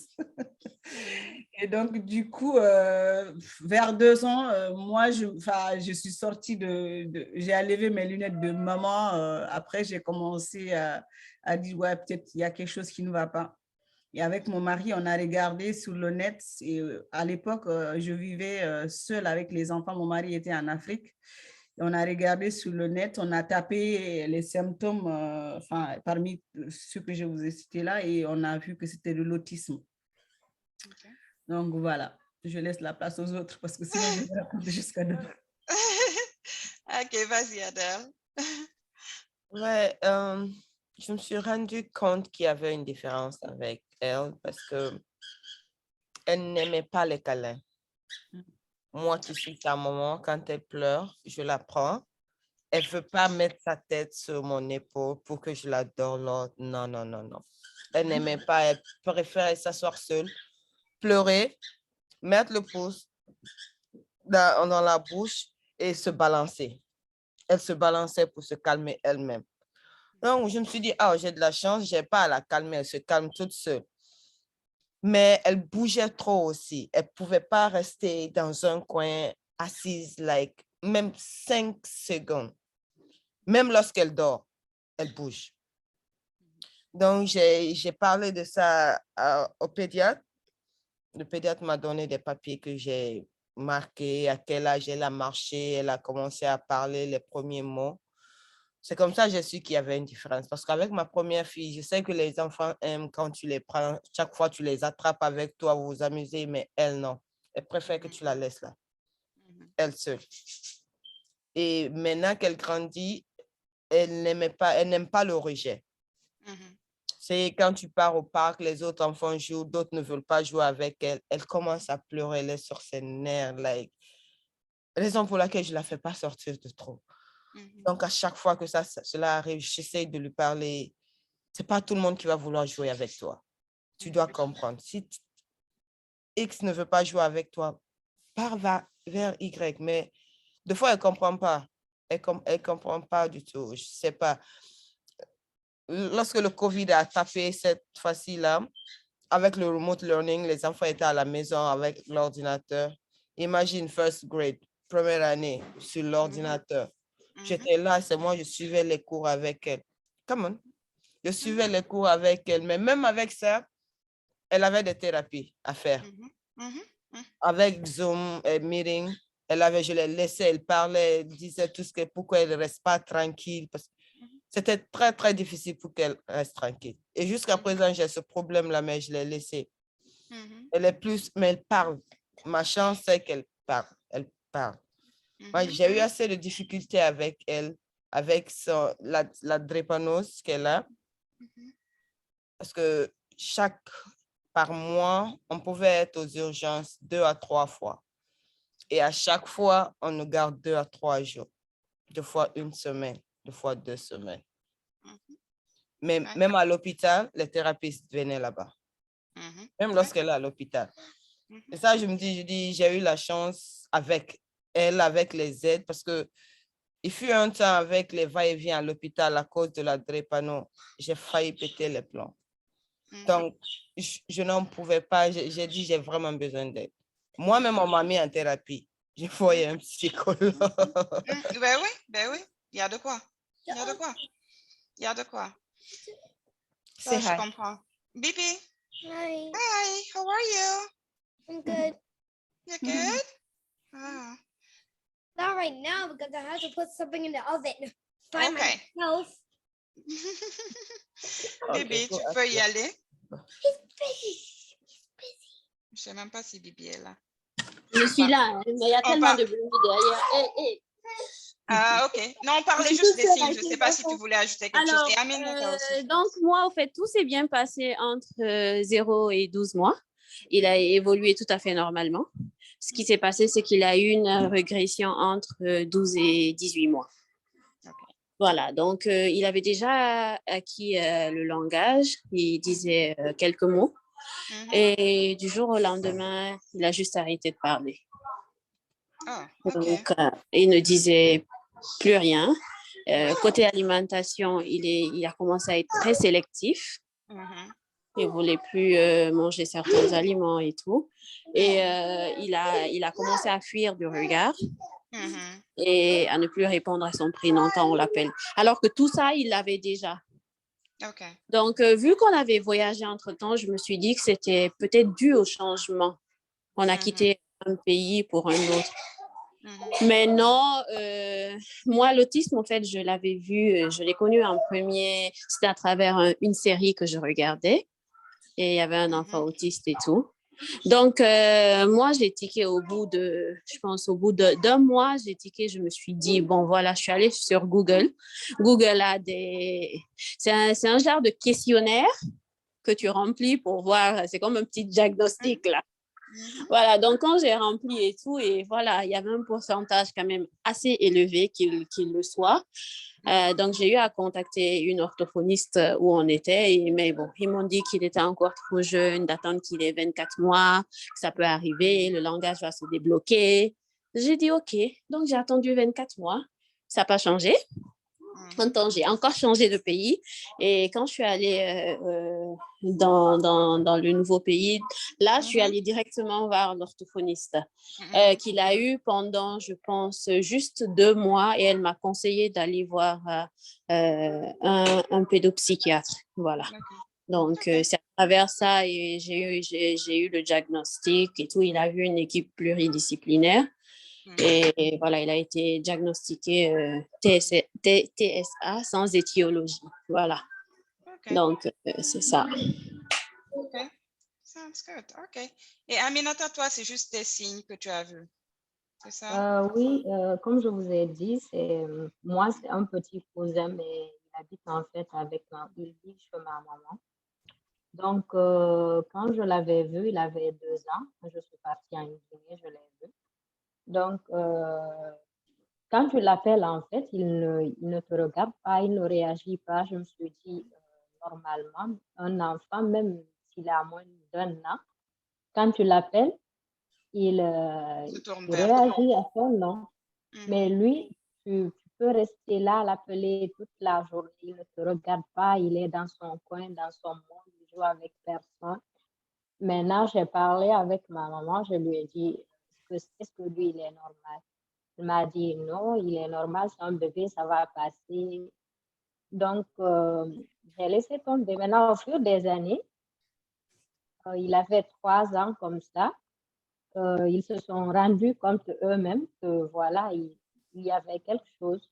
Et donc, du coup, vers 2 ans, moi, je suis sortie j'ai enlevé mes lunettes de maman. Après, j'ai commencé à dire, ouais, peut-être il y a quelque chose qui ne va pas. Et avec mon mari, on a regardé sur le net. Et à l'époque, je vivais seule avec les enfants. Mon mari était en Afrique. Et on a regardé sur le net, on a tapé les symptômes parmi ceux que je vous ai cités là et on a vu que c'était de l'autisme. Okay. Donc voilà, je laisse la place aux autres parce que sinon je vais raconter jusqu'à demain. Ok, vas-y Adèle. Ouais, je me suis rendu compte qu'il y avait une différence avec elle parce que elle n'aimait pas les câlins. Moi qui suis sa maman, quand elle pleure, je la prends. Elle ne veut pas mettre sa tête sur mon épaule pour que je l'adore. Non, non, non, non. Elle n'aimait pas, elle préférait s'asseoir seule, pleurer, mettre le pouce dans la bouche et se balancer. Elle se balançait pour se calmer elle-même. Donc, je me suis dit, j'ai de la chance, je n'ai pas à la calmer, elle se calme toute seule. Mais elle bougeait trop aussi. Elle ne pouvait pas rester dans un coin assise, même 5 secondes. Même lorsqu'elle dort, elle bouge. Donc, j'ai parlé de ça au pédiatre. Le pédiatre m'a donné des papiers que j'ai marqués, à quel âge elle a marché, elle a commencé à parler les premiers mots. C'est comme ça que j'ai su qu'il y avait une différence. Parce qu'avec ma première fille, je sais que les enfants aiment quand tu les prends, chaque fois tu les attrapes avec toi, vous vous amusez, mais elle, non. Elle préfère que tu la laisses là, elle seule. Et maintenant qu'elle grandit, elle n'aime pas le rejet. C'est quand tu pars au parc, les autres enfants jouent, d'autres ne veulent pas jouer avec elle. Elle commence à pleurer, elle est sur ses nerfs. Like, raison pour laquelle je ne la fais pas sortir de trop. Donc, à chaque fois que cela arrive, j'essaie de lui parler. Ce n'est pas tout le monde qui va vouloir jouer avec toi. Tu dois comprendre. Si X ne veut pas jouer avec toi, pars vers Y. Mais des fois, elle ne comprend pas. Elle ne comprend pas du tout. Je ne sais pas. Lorsque le COVID a tapé cette fois-ci-là, avec le remote learning, les enfants étaient à la maison avec l'ordinateur. Imagine first grade, première année sur l'ordinateur. J'étais là, c'est moi, je suivais les cours avec elle. Come on. Je suivais les cours avec elle, mais même avec ça, elle avait des thérapies à faire. Avec Zoom et Meeting, je l'ai laissée, elle parlait, elle disait tout ce que, pourquoi elle ne reste pas tranquille. Parce que c'était très, très difficile pour qu'elle reste tranquille. Et jusqu'à présent, j'ai ce problème-là, mais je l'ai laissée. Elle est plus, mais elle parle. Ma chance, c'est qu'elle parle. Elle parle. Moi, j'ai eu assez de difficultés avec elle, avec la drépanocytose qu'elle a. Parce que par mois, on pouvait être aux urgences 2 à 3 fois. Et à chaque fois, on nous garde 2 à 3 jours. 2 fois 1 semaine, 2 fois 2 semaines. Mais même à l'hôpital, les thérapeutes venaient là-bas. Même lorsqu'elle est à l'hôpital. Et ça, je dis, j'ai eu la chance avec elle, avec les aides, parce que il fut un temps avec les va-et-vient à l'hôpital à cause de la drépano, j'ai failli péter les plombs. Donc, je n'en pouvais pas. J'ai dit, j'ai vraiment besoin d'aide. Moi-même, on m'a mis en thérapie. Je voyais un psychologue. Ben oui. Il y a de quoi. Il y a de quoi. Il y a de quoi. Ça, je comprends. Bibi. Hi, Hi, how are you? I'm good. You're good? Ah. Not right now because I have to put something in the oven by myself. Bibi, tu peux y aller? He's busy. Je ne sais même pas si Bibi est là. Je suis là, mais il y a tellement de bruit derrière. Ah, ok. Non, on parlait juste des signes. Je ne sais pas si tu voulais ajouter quelque chose. Et Aminata aussi. Donc, moi, au fait, tout s'est bien passé entre 0 et 12 mois. Il a évolué tout à fait normalement. Ce qui s'est passé, c'est qu'il a eu une régression entre 12 et 18 mois. Okay. Voilà, donc il avait déjà acquis le langage. Il disait quelques mots. Et du jour au lendemain, il a juste arrêté de parler. Donc, il ne disait plus rien. Côté alimentation, il a commencé à être très sélectif. Il ne voulait plus manger certains aliments et tout. Et il a commencé à fuir du regard et à ne plus répondre à son prénom quand on l'appelle. Alors que tout ça, il l'avait déjà. Donc, vu qu'on avait voyagé entre-temps, je me suis dit que c'était peut-être dû au changement. On a quitté un pays pour un autre. Mais non, moi, l'autisme, en fait, je l'avais vu, je l'ai connu en premier, c'était à travers une série que je regardais. Et il y avait un enfant autiste et tout. Donc, moi, j'ai tiqué au bout d'un mois, j'ai tiqué, je me suis dit, bon, voilà, je suis allée sur Google. Google a c'est un genre de questionnaire que tu remplis pour voir, c'est comme un petit diagnostic, là. Voilà, donc quand j'ai rempli et tout, et voilà, il y avait un pourcentage quand même assez élevé qu'il le soit. Donc, j'ai eu à contacter une orthophoniste où on était, mais bon, ils m'ont dit qu'il était encore trop jeune, d'attendre qu'il ait 24 mois, que ça peut arriver, le langage va se débloquer. J'ai dit OK, donc j'ai attendu 24 mois, ça n'a pas changé. Maintenant, j'ai encore changé de pays et quand je suis allée dans le nouveau pays, là, je suis allée directement vers l'orthophoniste qu'il a eu pendant, je pense, juste 2 mois et elle m'a conseillé d'aller voir un pédopsychiatre. Voilà. Donc, c'est à travers ça et j'ai eu le diagnostic et tout. Il a vu une équipe pluridisciplinaire. Et voilà, il a été diagnostiqué TSA sans étiologie. Voilà. Donc, c'est ça. OK. Sounds good. OK. Et Aminata, toi, c'est juste des signes que tu as vus. C'est ça? Oui, comme je vous ai dit, moi, c'est un petit cousin, mais il habite en fait il vit chez ma maman. Donc, quand je l'avais vu, il avait 2 ans. Quand je suis partie en Guinée, je l'ai vu. Donc, quand tu l'appelles, en fait, il ne te regarde pas, il ne réagit pas. Je me suis dit, normalement, un enfant, même s'il a moins d'1 an, quand tu l'appelles, il réagit à son nom. Mais lui, tu peux rester là, l'appeler toute la journée. Il ne te regarde pas, il est dans son coin, dans son monde, il joue avec personne. Maintenant, j'ai parlé avec ma maman, je lui ai dit, est-ce que lui, il est normal? Elle m'a dit, non, il est normal, c'est un bébé, ça va passer. Donc, j'ai laissé tomber. Maintenant, au fur des années, il avait 3 ans comme ça. Ils se sont rendus compte eux-mêmes que voilà, il y avait quelque chose.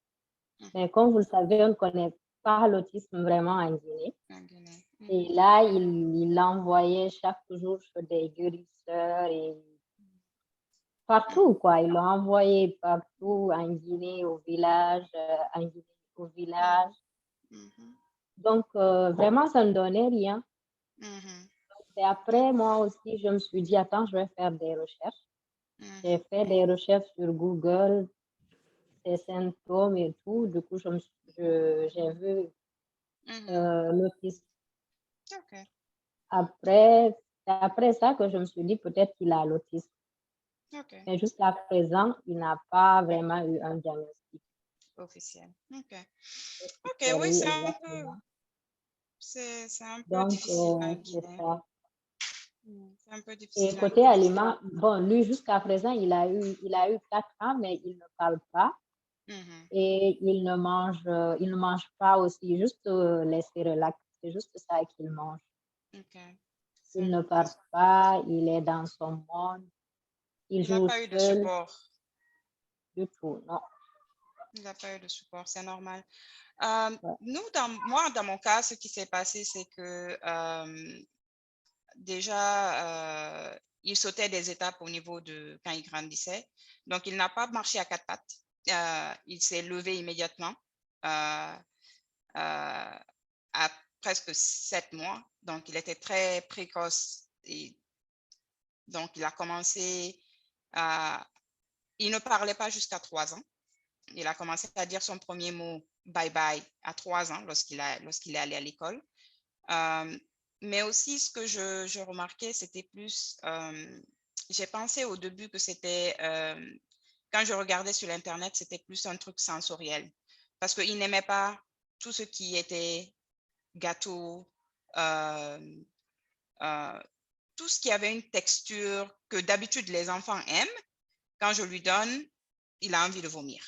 Mais comme vous le savez, on ne connaît pas l'autisme vraiment en Guinée. Et là, il l'envoyait chaque jour chez des guérisseurs et partout, quoi. Ils l'ont envoyé partout en Guinée, au village, Donc, vraiment, ça ne donnait rien. Et après, moi aussi, je me suis dit, attends, je vais faire des recherches. J'ai fait des recherches sur Google, ces symptômes et tout. Du coup, j'ai vu l'autisme. Après, c'est après ça que je me suis dit, peut-être qu'il a l'autisme. Mais jusqu'à présent, il n'a pas vraiment eu un diagnostic officiel. Ok, oui, c'est un peu, Donc, difficile en c'est Guinée. ça. C'est un peu difficile. Et côté aliment, bon, lui, jusqu'à présent, il a eu 4 ans, mais il ne parle pas. Et il ne mange pas aussi, juste les céréales. C'est juste ça qu'il mange. Il ne parle pas, il est dans son monde. Il n'a joue pas eu de seul. support. Du tout, non. Il n'a pas eu de support, c'est normal. Moi, dans mon cas, ce qui s'est passé, c'est que déjà, il sautait des étapes au niveau de quand il grandissait. Donc, il n'a pas marché à 4 pattes. Il s'est levé immédiatement à presque 7 mois. Donc, il était très précoce. Et donc, il a commencé à... Il ne parlait pas jusqu'à 3 ans. Il a commencé à dire son premier mot « bye-bye » à 3 ans lorsqu'il est allé à l'école. Mais aussi, ce que je remarquais, c'était plus... j'ai pensé au début que c'était... quand je regardais sur l'Internet, c'était plus un truc sensoriel. Parce qu'il n'aimait pas tout ce qui était gâteau, tout ce qui avait une texture que d'habitude les enfants aiment. Quand je lui donne, il a envie de vomir.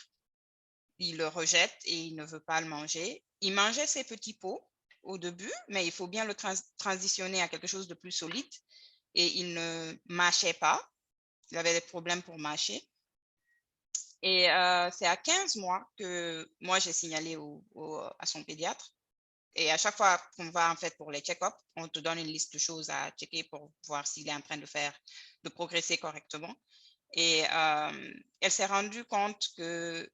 Il le rejette et il ne veut pas le manger. Il mangeait ses petits pots au début, mais il faut bien le transitionner à quelque chose de plus solide. Et il ne mâchait pas. Il avait des problèmes pour mâcher. Et c'est à 15 mois que moi, j'ai signalé à son pédiatre. Et à chaque fois qu'on va en fait pour les check-ups, on te donne une liste de choses à checker pour voir s'il est en train de progresser correctement. Et elle s'est rendue compte qu'il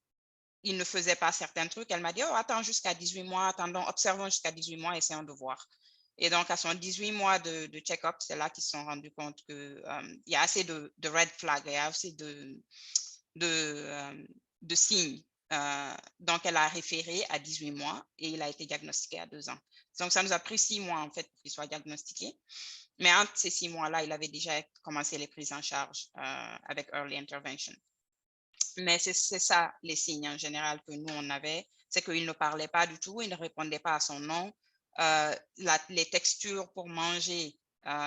ne faisait pas certains trucs. Elle m'a dit, oh, attends jusqu'à 18 mois, observons jusqu'à 18 mois, essayons de voir. Et donc, à son 18 mois de check-up, c'est là qu'ils se sont rendus compte qu'il y a assez de red flags, il y a assez de signes. Donc, elle a référé à 18 mois et il a été diagnostiqué à 2 ans. Donc, ça nous a pris 6 mois, en fait, pour qu'il soit diagnostiqué. Mais entre ces 6 mois-là, il avait déjà commencé les prises en charge avec Early Intervention. Mais c'est ça, les signes en général que nous, on avait. C'est qu'il ne parlait pas du tout, il ne répondait pas à son nom. Les textures pour manger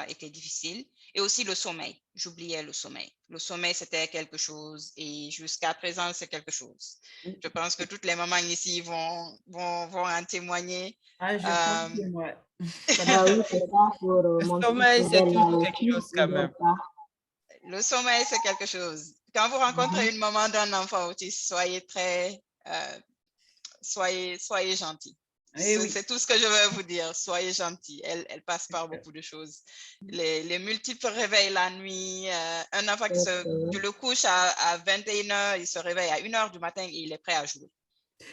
étaient difficiles. Et aussi le sommeil. J'oubliais le sommeil. Le sommeil, c'était quelque chose. Et jusqu'à présent, c'est quelque chose. Je pense que toutes les mamans ici vont en témoigner. Ah, je pense, ouais. Le sommeil, c'est toujours quelque chose quand même. Le sommeil, c'est quelque chose. Quand vous rencontrez une maman d'un enfant autiste, soyez gentil. C'est tout ce que je veux vous dire. Soyez gentil. Elle passe par beaucoup de choses. Les multiples réveils la nuit. Un enfant tu le couches à 21h, il se réveille à 1h du matin et il est prêt à jouer.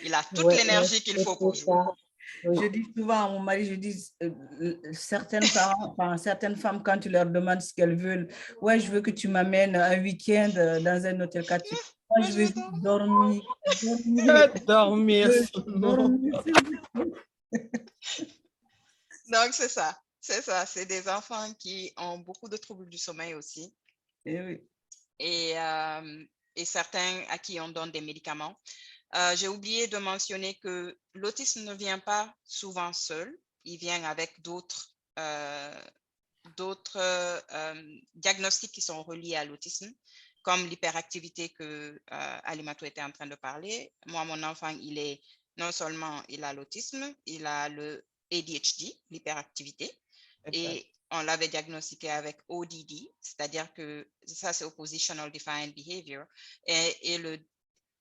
Il a toute l'énergie qu'il faut pour jouer. Oui. Je dis souvent à mon mari, je dis, certaines femmes, quand tu leur demandes ce qu'elles veulent, ouais, je veux que tu m'amènes un week-end dans un hôtel 4 étoiles. Moi, je veux juste dormir. Dormir. Dormir. Donc, c'est ça. C'est ça. C'est des enfants qui ont beaucoup de troubles du sommeil aussi. Et oui. Et certains à qui on donne des médicaments. J'ai oublié de mentionner que l'autisme ne vient pas souvent seul. Il vient avec d'autres diagnostics qui sont reliés à l'autisme, comme l'hyperactivité que Alimatou était en train de parler. Moi, mon enfant, non seulement il a l'autisme, il a le ADHD, l'hyperactivité, et on l'avait diagnostiqué avec ODD, c'est-à-dire que ça, c'est Oppositional Defiant Behavior. Et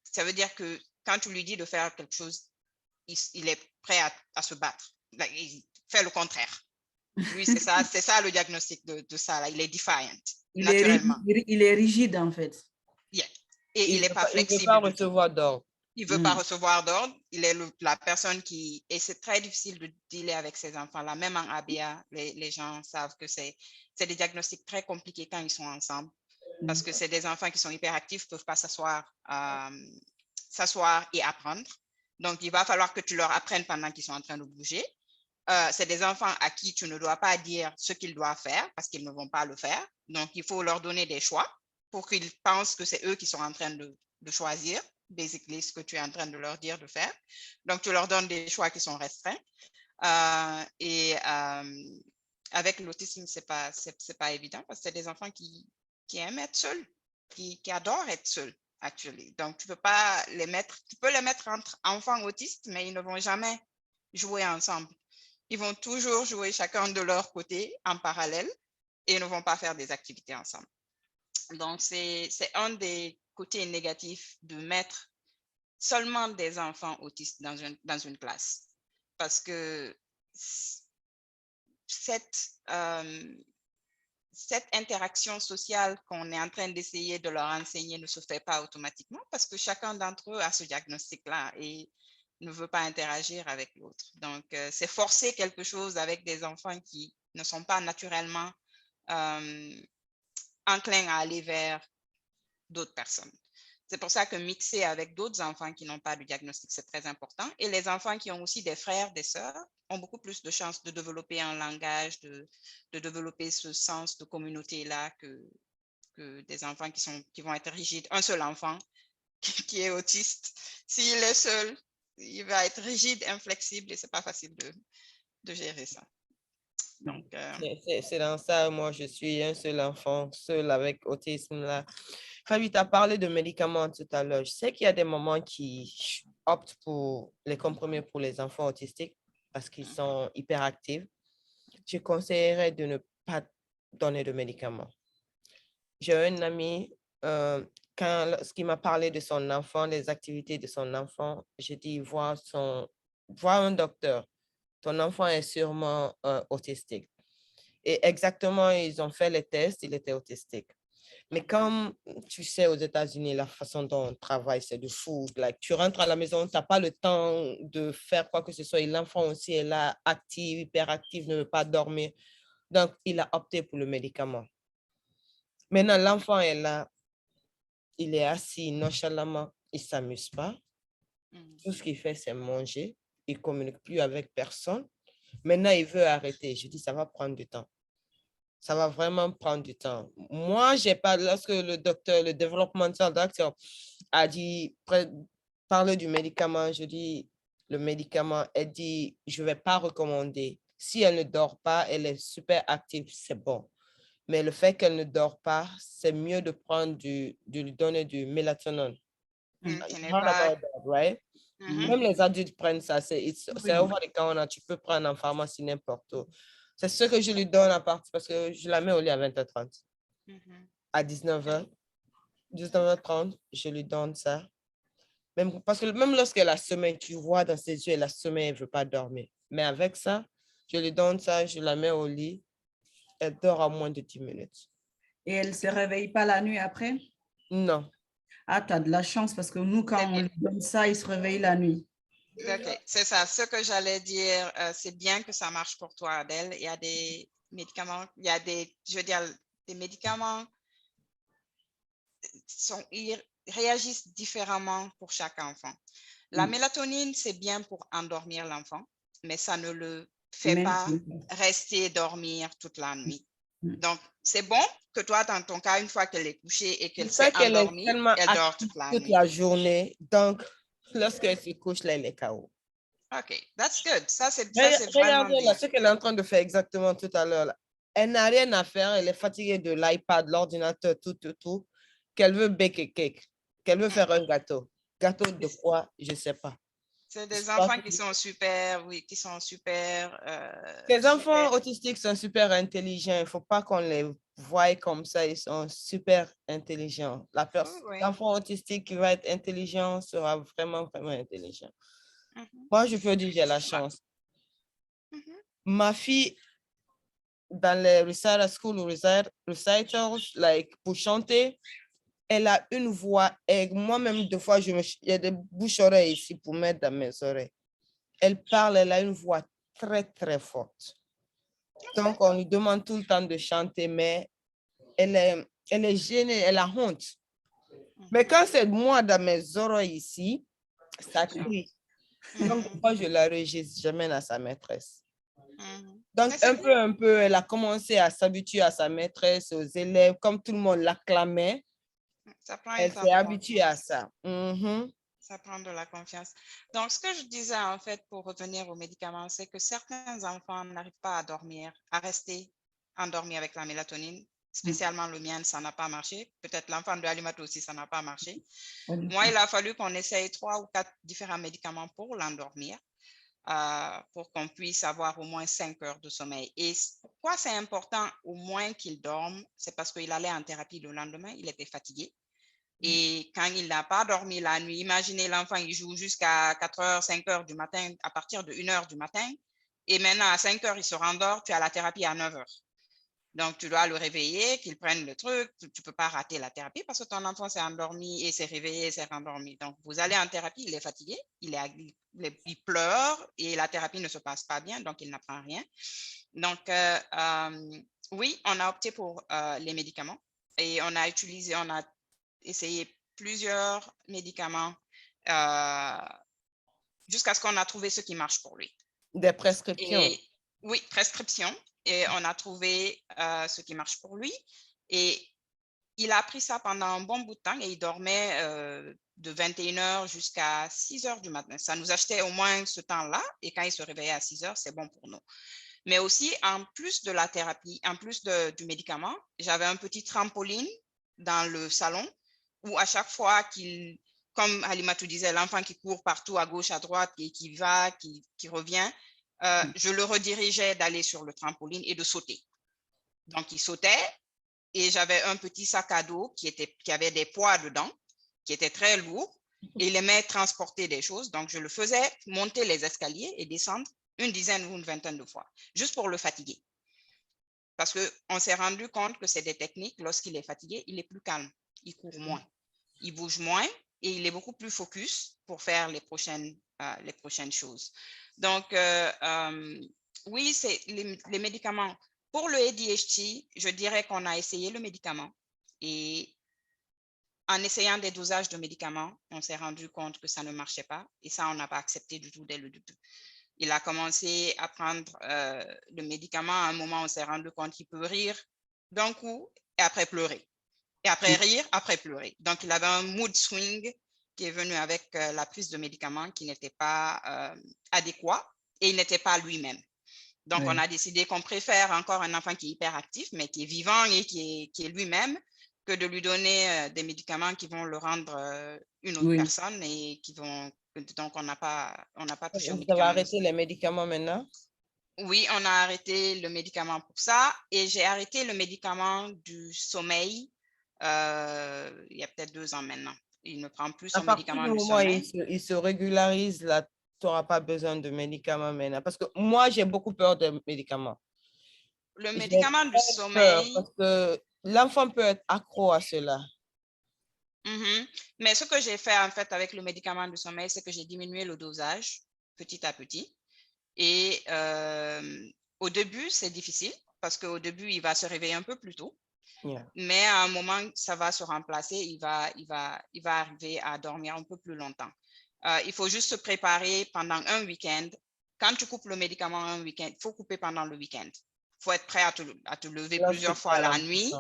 ça veut dire que quand tu lui dis de faire quelque chose, il est prêt à se battre. Il fait le contraire. Oui, c'est ça le diagnostic de ça. Là. Il est defiant, naturellement. Il est rigide, en fait. Yeah. Et il n'est pas flexible. Il ne veut pas recevoir d'ordre. Il ne veut pas recevoir d'ordre. Il est la personne qui... Et c'est très difficile de dealer avec ces enfants-là. Même en ABA, les gens savent que c'est des diagnostics très compliqués quand ils sont ensemble. Parce que c'est des enfants qui sont hyperactifs, ne peuvent pas s'asseoir et apprendre. Donc, il va falloir que tu leur apprennes pendant qu'ils sont en train de bouger. C'est des enfants à qui tu ne dois pas dire ce qu'ils doivent faire parce qu'ils ne vont pas le faire. Donc, il faut leur donner des choix pour qu'ils pensent que c'est eux qui sont en train de choisir, basically, ce que tu es en train de leur dire de faire. Donc, tu leur donnes des choix qui sont restreints. Avec l'autisme, c'est pas évident parce que c'est des enfants qui aiment être seuls, qui adorent être seuls, actually. Donc, tu peux les mettre entre enfants autistes, mais ils ne vont jamais jouer ensemble. Ils vont toujours jouer chacun de leur côté en parallèle et ne vont pas faire des activités ensemble. Donc, c'est un des côtés négatifs de mettre seulement des enfants autistes dans une classe. Parce que cette interaction sociale qu'on est en train d'essayer de leur enseigner ne se fait pas automatiquement parce que chacun d'entre eux a ce diagnostic-là et ne veut pas interagir avec l'autre. Donc, c'est forcer quelque chose avec des enfants qui ne sont pas naturellement enclins à aller vers d'autres personnes. C'est pour ça que mixer avec d'autres enfants qui n'ont pas de diagnostic, c'est très important. Et les enfants qui ont aussi des frères, des sœurs, ont beaucoup plus de chances de développer un langage, de développer ce sens de communauté-là que des enfants qui vont être rigides. Un seul enfant qui est autiste, s'il est seul, il va être rigide, inflexible et c'est pas facile de gérer ça. Donc, c'est dans ça, moi, je suis un seul enfant, seul avec autisme là. Fabi, tu as parlé de médicaments tout à l'heure. Je sais qu'il y a des mamans qui optent pour les compromis pour les enfants autistiques parce qu'ils sont hyperactifs. Je conseillerais de ne pas donner de médicaments. J'ai un ami, lorsqu'il m'a parlé de son enfant, des activités de son enfant, j'ai dit, vois un docteur. Ton enfant est sûrement autistique. Et exactement, ils ont fait les tests, il était autistique. Mais comme tu sais, aux États-Unis, la façon dont on travaille, c'est de fou. Like, tu rentres à la maison, tu n'as pas le temps de faire quoi que ce soit. Et l'enfant aussi est là, actif, hyperactif, ne veut pas dormir. Donc, il a opté pour le médicament. Maintenant, l'enfant est là, il est assis nonchalamment, il ne s'amuse pas. Tout ce qu'il fait, c'est manger. Il ne communique plus avec personne. Maintenant, il veut arrêter. Je dis, ça va prendre du temps. Ça va vraiment prendre du temps. Moi, lorsque le developmental doctor a dit, parler du médicament, je dis, le médicament, elle dit, je ne vais pas recommander. Si elle ne dort pas, elle est super active, c'est bon. Mais le fait qu'elle ne dort pas, c'est mieux de lui donner du mélatonine. Right? Même les adultes prennent ça. C'est over the counter. Tu peux prendre en pharmacie n'importe où. C'est ce que je lui donne à partir parce que je la mets au lit à 20h30. À 19h, 19h30, je lui donne ça. Parce que même lorsqu'elle a sommeil, tu vois dans ses yeux, elle a sommeil, elle ne veut pas dormir. Mais avec ça, je lui donne ça, je la mets au lit. Elle dort à moins de 10 minutes. Et elle ne se réveille pas la nuit après? Non. Ah, tu as de la chance parce que nous, quand on lui donne ça, il se réveille la nuit. OK, c'est ça. Ce que j'allais dire, c'est bien que ça marche pour toi, Adèle. Il y a des médicaments, je veux dire, des médicaments ils réagissent différemment pour chaque enfant. La mélatonine, c'est bien pour endormir l'enfant, mais ça ne le fait pas rester dormir toute la nuit. Donc, c'est bon que toi, dans ton cas, une fois qu'elle est couchée et qu'elle s'est endormie, elle dort toute la nuit. Toute la journée. Donc, lorsqu'elle se couche, là, elle est KO. OK, that's good. Ça, c'est vraiment Regardez bien. là, ce qu'elle est en train de faire exactement tout à l'heure. Elle n'a rien à faire. Elle est fatiguée de l'iPad, l'ordinateur, tout. Qu'elle veut bake cake. Qu'elle veut faire un gâteau. Gâteau de quoi? Je ne sais pas. C'est des enfants qui sont super, oui, qui sont super. Les enfants autistiques sont super intelligents. Il ne faut pas qu'on les voie comme ça. Ils sont super intelligents. L'enfant autistique qui va être intelligent sera vraiment, vraiment intelligent. Moi, je peux dire que j'ai la chance. Ma fille, dans les recital school recitals, like, pour chanter, elle a une voix. Et moi-même, des fois, il y a des bouches-oreilles ici pour mettre dans mes oreilles. Elle parle, elle a une voix très, très forte. Donc, on lui demande tout le temps de chanter, mais elle est gênée, elle a honte. Mais quand c'est moi dans mes oreilles ici, ça crie. Donc, moi, je la registre jamais à sa maîtresse. Donc, un peu, elle a commencé à s'habituer à sa maîtresse, aux élèves, comme tout le monde l'acclamait. Elle s'est habituée à ça. Ça prend de la confiance. Donc, ce que je disais, en fait, pour revenir aux médicaments, c'est que certains enfants n'arrivent pas à dormir, à rester endormis avec la mélatonine. Spécialement le mien, ça n'a pas marché. Peut-être l'enfant de Alimato aussi, ça n'a pas marché. Moi, il a fallu qu'on essaye 3 ou 4 différents médicaments pour l'endormir, pour qu'on puisse avoir au moins 5 heures de sommeil. Et pourquoi c'est important au moins qu'il dorme? C'est parce qu'il allait en thérapie le lendemain, il était fatigué. Et quand il n'a pas dormi la nuit, imaginez l'enfant, il joue jusqu'à 4 heures, 5 heures du matin, à partir de 1 heure du matin. Et maintenant, à 5 heures, il se rendort, tu as la thérapie à 9 heures. Donc, tu dois le réveiller, qu'il prenne le truc. Tu ne peux pas rater la thérapie parce que ton enfant s'est endormi et s'est réveillé et s'est rendormi. Donc, vous allez en thérapie, il est fatigué, il pleure et la thérapie ne se passe pas bien, donc il n'apprend rien. Donc, oui, on a opté pour les médicaments et on a essayé plusieurs médicaments jusqu'à ce qu'on a trouvé ce qui marche pour lui. Des prescriptions. Oui, prescriptions. Et on a trouvé ce qui marche pour lui. Et il a pris ça pendant un bon bout de temps et il dormait de 21 heures jusqu'à 6 heures du matin. Ça nous achetait au moins ce temps-là. Et quand il se réveillait à 6 heures, c'est bon pour nous. Mais aussi, en plus de la thérapie, en plus du médicament, j'avais un petit trampoline dans le salon où à chaque fois comme Halimatou disait, l'enfant qui court partout à gauche, à droite et qui va, qui revient, je le redirigeais d'aller sur le trampoline et de sauter. Donc, il sautait et j'avais un petit sac à dos qui avait des poids dedans, qui était très lourd et il aimait transporter des choses. Donc, je le faisais monter les escaliers et descendre une dizaine ou une vingtaine de fois, juste pour le fatiguer. Parce qu'on s'est rendu compte que c'est des techniques, lorsqu'il est fatigué, il est plus calme, il court moins, il bouge moins et il est beaucoup plus focus pour faire les prochaines choses. Donc, oui, c'est les médicaments. Pour le ADHD, je dirais qu'on a essayé le médicament et en essayant des dosages de médicaments, on s'est rendu compte que ça ne marchait pas et ça, on n'a pas accepté du tout dès le début. Il a commencé à prendre le médicament. À un moment, on s'est rendu compte qu'il peut rire d'un coup et après pleurer. Et après rire, après pleurer. Donc, il avait un mood swing qui est venu avec la prise de médicaments qui n'était pas adéquat et il n'était pas lui-même. Donc, on a décidé qu'on préfère encore un enfant qui est hyperactif, mais qui est vivant et qui est lui-même, que de lui donner des médicaments qui vont le rendre une autre personne et qui vont... Donc, on n'a pas touché aux médicaments. Vous avez arrêté les médicaments maintenant? Oui, on a arrêté le médicament pour ça et j'ai arrêté le médicament du sommeil il y a peut-être 2 ans maintenant. Il ne prend plus son médicament du sommeil. Il se régularise, là, tu n'auras pas besoin de médicaments maintenant. Parce que moi, j'ai beaucoup peur des médicaments. Le médicament du sommeil... Parce que l'enfant peut être accro à cela. Mais ce que j'ai fait en fait avec le médicament de sommeil, c'est que j'ai diminué le dosage petit à petit. Et au début, c'est difficile parce qu'au début, il va se réveiller un peu plus tôt. Mais à un moment, ça va se remplacer. Il va arriver à dormir un peu plus longtemps. Il faut juste se préparer pendant un week-end. Quand tu coupes le médicament un week-end, il faut couper pendant le week-end. Il faut être prêt à te lever plusieurs fois la nuit.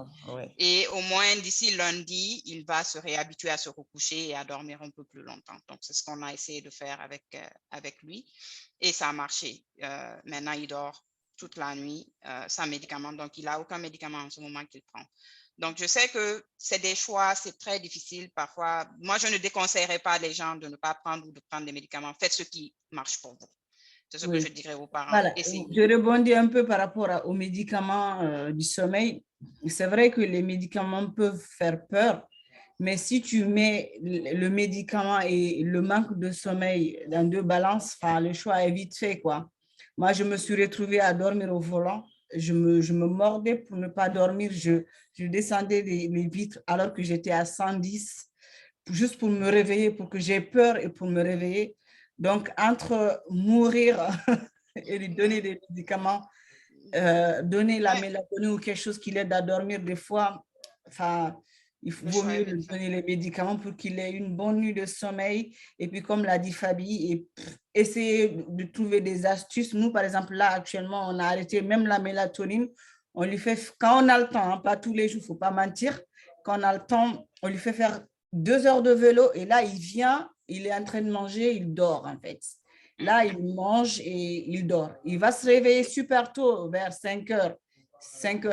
Et au moins, d'ici lundi, il va se réhabituer à se recoucher et à dormir un peu plus longtemps. Donc, c'est ce qu'on a essayé de faire avec lui. Et ça a marché. Maintenant, il dort toute la nuit sans médicament. Donc, il n'a aucun médicament en ce moment qu'il prend. Donc, je sais que c'est des choix, c'est très difficile parfois. Moi, je ne déconseillerais pas les gens de ne pas prendre ou de prendre des médicaments. Faites ce qui marche pour vous. C'est ce que je dirais aux parents. Voilà. Je rebondis un peu par rapport aux médicaments du sommeil. C'est vrai que les médicaments peuvent faire peur, mais si tu mets le médicament et le manque de sommeil dans deux balances, le choix est vite fait, quoi. Moi, je me suis retrouvée à dormir au volant. Je me mordais pour ne pas dormir. Je descendais les vitres alors que j'étais à 110, juste pour me réveiller, pour que j'ai peur et pour me réveiller. Donc, entre mourir et lui donner des médicaments, donner la mélatonine ou quelque chose qui l'aide à dormir, des fois, il vaut mieux lui donner les médicaments pour qu'il ait une bonne nuit de sommeil. Et puis, comme l'a dit Fabi, essayer de trouver des astuces. Nous, par exemple, là, actuellement, on a arrêté même la mélatonine. On lui fait, quand on a le temps, pas tous les jours, il ne faut pas mentir, quand on a le temps, on lui fait faire 2 heures de vélo et là, il vient, il est en train de manger, il dort en fait. Là, il mange et il dort. Il va se réveiller super tôt, vers 5 heures,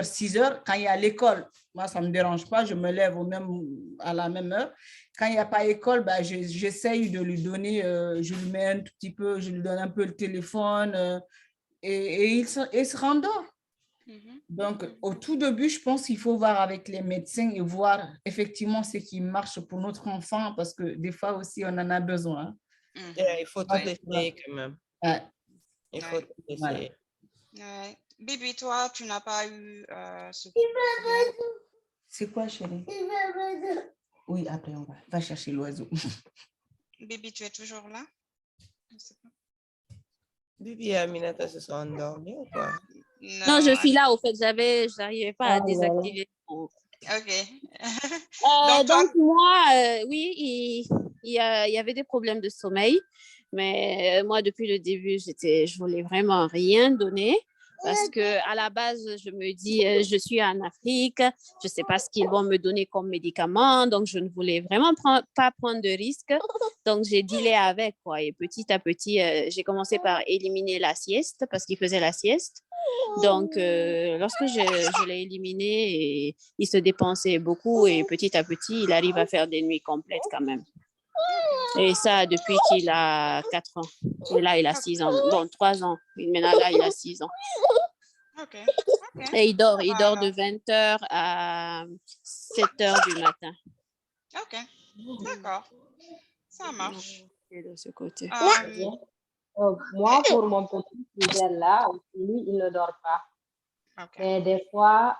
6 heures, quand il y a l'école. Moi, ça ne me dérange pas, je me lève à la même heure. Quand il n'y a pas école, j'essaye de lui donner, je lui mets un tout petit peu, je lui donne un peu le téléphone et il se rendort. Donc, au tout début, je pense qu'il faut voir avec les médecins et voir effectivement ce qui marche pour notre enfant parce que des fois aussi, on en a besoin. Il faut tout essayer quand même. Il faut tout essayer. Bibi, toi, tu n'as pas eu ce... C'est quoi, chérie? Oui, après, on va chercher l'oiseau. Bibi, tu es toujours là? Je sais pas. Bibi et Aminata se sont endormis ou quoi? Non, je suis là, au fait, je n'arrivais pas à désactiver. OK. Donc moi, oui, il y avait des problèmes de sommeil, mais moi, depuis le début, je voulais vraiment rien donner parce qu'à la base, je me dis, je suis en Afrique, je ne sais pas ce qu'ils vont me donner comme médicament, donc je ne voulais vraiment pas prendre de risques. Donc, j'ai dealé avec, quoi. Et petit à petit, j'ai commencé par éliminer la sieste parce qu'il faisait la sieste. Donc, lorsque je l'ai éliminé, et il se dépensait beaucoup et petit à petit, il arrive à faire des nuits complètes quand même. Et ça, depuis qu'il a 4 ans. Et là, il a 6 ans. Bon, 3 ans. Maintenant, là, il a 6 ans. Okay. Et il dort de 20h à 7h du matin. OK. D'accord. Ça marche. Et de ce côté. Moi, pour mon petit fidèle là, lui, il ne dort pas. Okay. Mais des fois,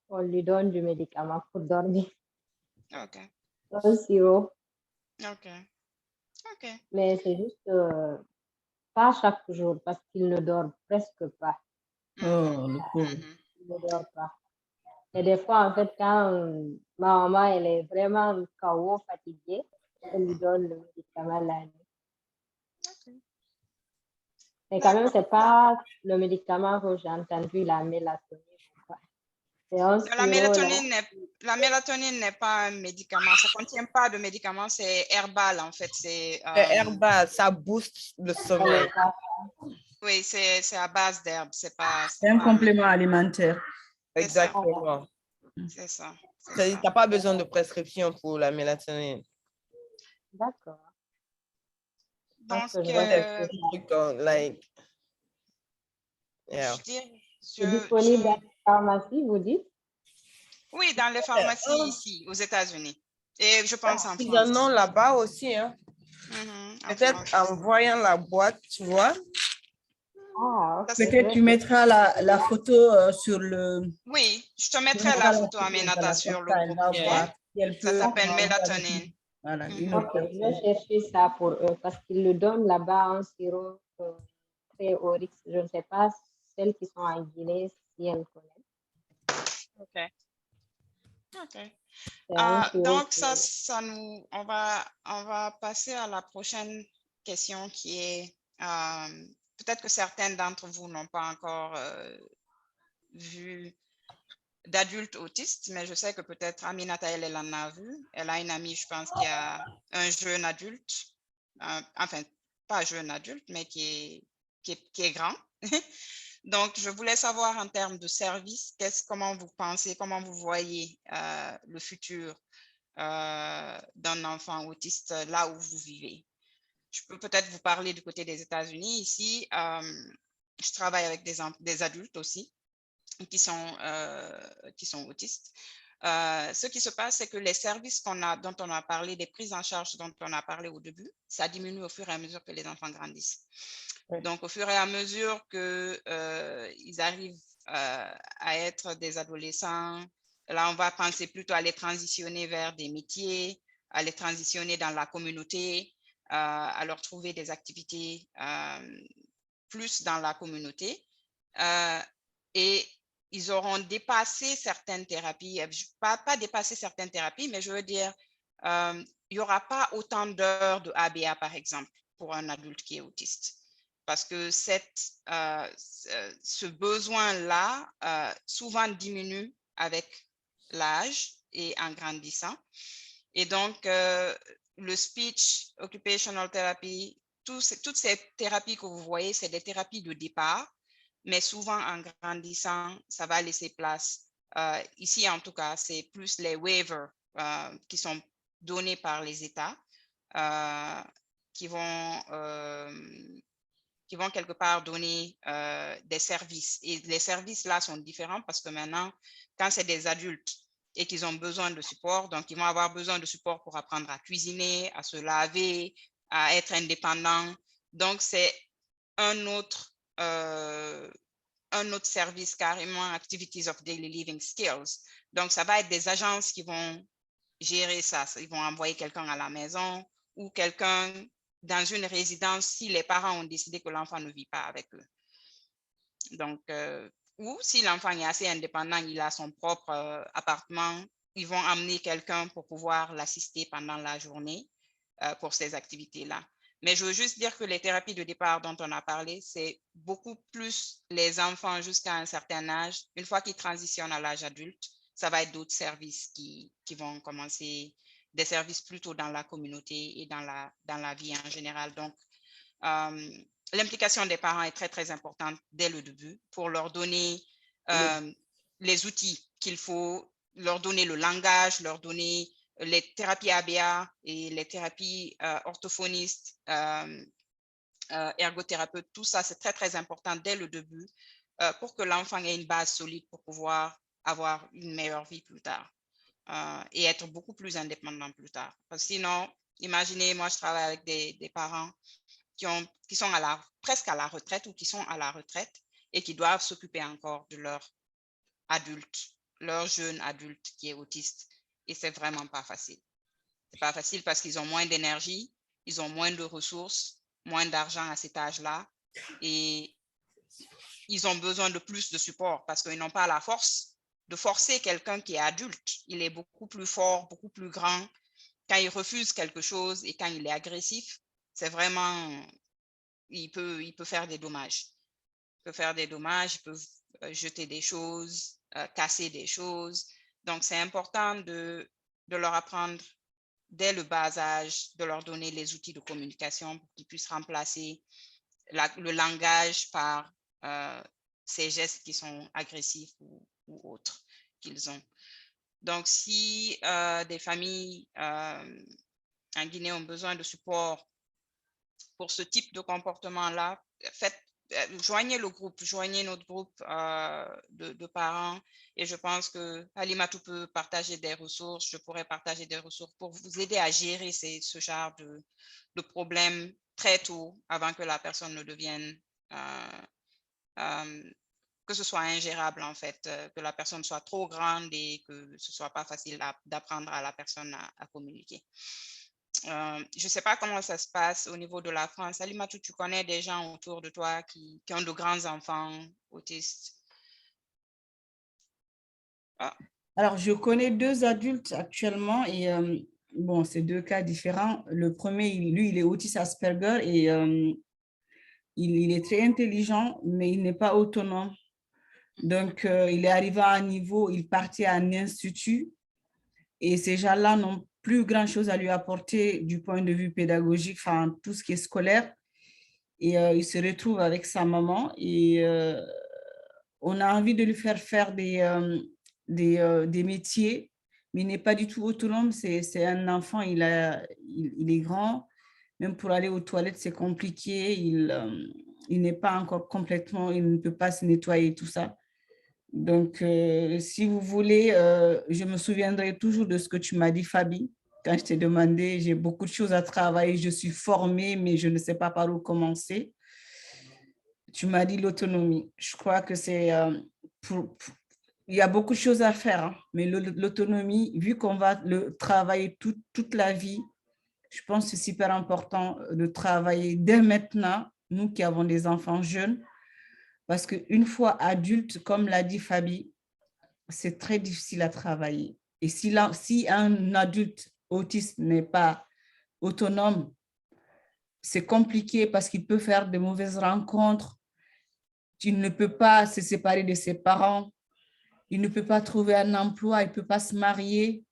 on lui donne du médicament pour dormir. OK. Un sirop. OK. OK. Mais c'est juste pas chaque jour parce qu'il ne dort presque pas. Oh, le pauvre. Il ne dort pas. Et des fois, en fait, quand ma maman, elle est vraiment KO, fatiguée, elle lui donne le médicament la nuit. Mais quand même, c'est pas le médicament que j'ai entendu, la mélatonine. La mélatonine n'est pas un médicament. Ça ne contient pas de médicament. C'est herbal, en fait. C'est herbal, ça booste le sommeil. Oui, c'est à base d'herbe. C'est un complément alimentaire. Exactement. C'est ça. Tu n'as pas besoin de prescription pour la mélatonine. D'accord. Donc, c'est disponible dans les pharmacies, vous dites? Oui, dans les pharmacies ici, aux États-Unis. Et je pense en France. Ils en ont là-bas aussi. Hein? Peut-être en voyant la boîte, tu vois. Peut-être tu mettras la photo sur le... Oui, je te mettrai la photo, Aminata, sur le groupe. Ça s'appelle mélatonine. Voilà, Ok, je vais chercher ça pour eux parce qu'ils le donnent là-bas en sirop très Oryx. Je ne sais pas celles qui sont en Guinée si elles connaissent. OK. OK. C'est un sirop Donc, ça nous, on va passer à la prochaine question qui est, peut-être que certains d'entre vous n'ont pas encore vu d'adultes autistes, mais je sais que peut-être Aminata, elle en a vu. Elle a une amie, je pense, qui a un jeune adulte, enfin, pas jeune adulte, mais qui est grand. Donc, je voulais savoir en termes de service, comment vous pensez, comment vous voyez le futur d'un enfant autiste là où vous vivez. Je peux peut-être vous parler du côté des États-Unis. Ici, je travaille avec des adultes aussi qui sont autistes. Ce qui se passe, c'est que les services dont on a parlé, des prises en charge dont on a parlé au début, ça diminue au fur et à mesure que les enfants grandissent. Oui. Donc, au fur et à mesure qu'ils arrivent à être des adolescents, là, on va penser plutôt à les transitionner vers des métiers, à les transitionner dans la communauté, à leur trouver des activités plus dans la communauté. Et ils auront dépassé certaines thérapies, pas dépassé certaines thérapies, mais je veux dire, il n'y aura pas autant d'heures de ABA, par exemple, pour un adulte qui est autiste. Parce que ce besoin-là souvent diminue avec l'âge et en grandissant. Et donc, le speech, occupational therapy, toutes ces thérapies que vous voyez, c'est des thérapies de départ, mais souvent en grandissant, ça va laisser place. Ici, en tout cas, c'est plus les waivers qui sont donnés par les États qui vont quelque part donner des services. Et les services là sont différents parce que maintenant, quand c'est des adultes et qu'ils ont besoin de support, donc ils vont avoir besoin de support pour apprendre à cuisiner, à se laver, à être indépendants. Donc, c'est un autre service carrément, Activities of Daily Living Skills. Donc, ça va être des agences qui vont gérer ça. Ils vont envoyer quelqu'un à la maison ou quelqu'un dans une résidence si les parents ont décidé que l'enfant ne vit pas avec eux. Donc, ou si l'enfant est assez indépendant, il a son propre appartement, ils vont amener quelqu'un pour pouvoir l'assister pendant la journée pour ces activités-là. Mais je veux juste dire que les thérapies de départ dont on a parlé, c'est beaucoup plus les enfants jusqu'à un certain âge. Une fois qu'ils transitionnent à l'âge adulte, ça va être d'autres services qui vont commencer, des services plutôt dans la communauté et dans la vie en général. Donc, l'implication des parents est très, très importante dès le début pour leur donner les outils qu'il faut, leur donner le langage, leur donner les thérapies ABA et les thérapies orthophonistes, ergothérapeutes, tout ça, c'est très, très important dès le début pour que l'enfant ait une base solide pour pouvoir avoir une meilleure vie plus tard et être beaucoup plus indépendant plus tard. Parce que sinon, imaginez, moi, je travaille avec des parents qui sont presque à la retraite ou qui sont à la retraite et qui doivent s'occuper encore de leur adulte, leur jeune adulte qui est autiste. Et c'est vraiment pas facile. C'est pas facile parce qu'ils ont moins d'énergie, ils ont moins de ressources, moins d'argent à cet âge-là et ils ont besoin de plus de support parce qu'ils n'ont pas la force de forcer quelqu'un qui est adulte. Il est beaucoup plus fort, beaucoup plus grand. Quand il refuse quelque chose et quand il est agressif, c'est vraiment, il peut faire des dommages. Il peut faire des dommages, il peut jeter des choses, casser des choses. Donc, c'est important de leur apprendre dès le bas âge, de leur donner les outils de communication pour qu'ils puissent remplacer le langage par ces gestes qui sont agressifs ou autres qu'ils ont. Donc, si des familles en Guinée ont besoin de support pour ce type de comportement-là, joignez le groupe, joignez notre groupe de parents et je pense que Halimatou peut partager des ressources, je pourrais partager des ressources pour vous aider à gérer ce genre de problèmes très tôt avant que la personne ne devienne que ce soit ingérable, en fait, que la personne soit trop grande et que ce soit pas facile d'apprendre à la personne à communiquer. Je ne sais pas comment ça se passe au niveau de la France. Alimatou, tu connais des gens autour de toi qui ont de grands enfants autistes? Ah. Alors, je connais 2 adultes actuellement et bon, c'est 2 cas différents. Le premier, lui, il est autiste Asperger et il est très intelligent, mais il n'est pas autonome. Donc, il est arrivé à un niveau, il partait à un institut et ces gens-là n'ont plus grand-chose à lui apporter du point de vue pédagogique, enfin, tout ce qui est scolaire. Et il se retrouve avec sa maman et on a envie de lui faire des métiers, mais il n'est pas du tout autonome. C'est un enfant, il est grand. Même pour aller aux toilettes, c'est compliqué. Il n'est pas encore complètement, il ne peut pas se nettoyer, tout ça. Donc, si vous voulez, je me souviendrai toujours de ce que tu m'as dit, Fabi, quand je t'ai demandé, j'ai beaucoup de choses à travailler, je suis formée, mais je ne sais pas par où commencer. Tu m'as dit l'autonomie. Je crois que c'est il y a beaucoup de choses à faire, hein, mais l'autonomie, vu qu'on va le travailler toute la vie, je pense que c'est super important de travailler dès maintenant, nous qui avons des enfants jeunes, parce qu'une fois adulte, comme l'a dit Fabi, c'est très difficile à travailler. Et si un adulte autiste n'est pas autonome, c'est compliqué parce qu'il peut faire de mauvaises rencontres. Il ne peut pas se séparer de ses parents. Il ne peut pas trouver un emploi. Il ne peut pas se marier.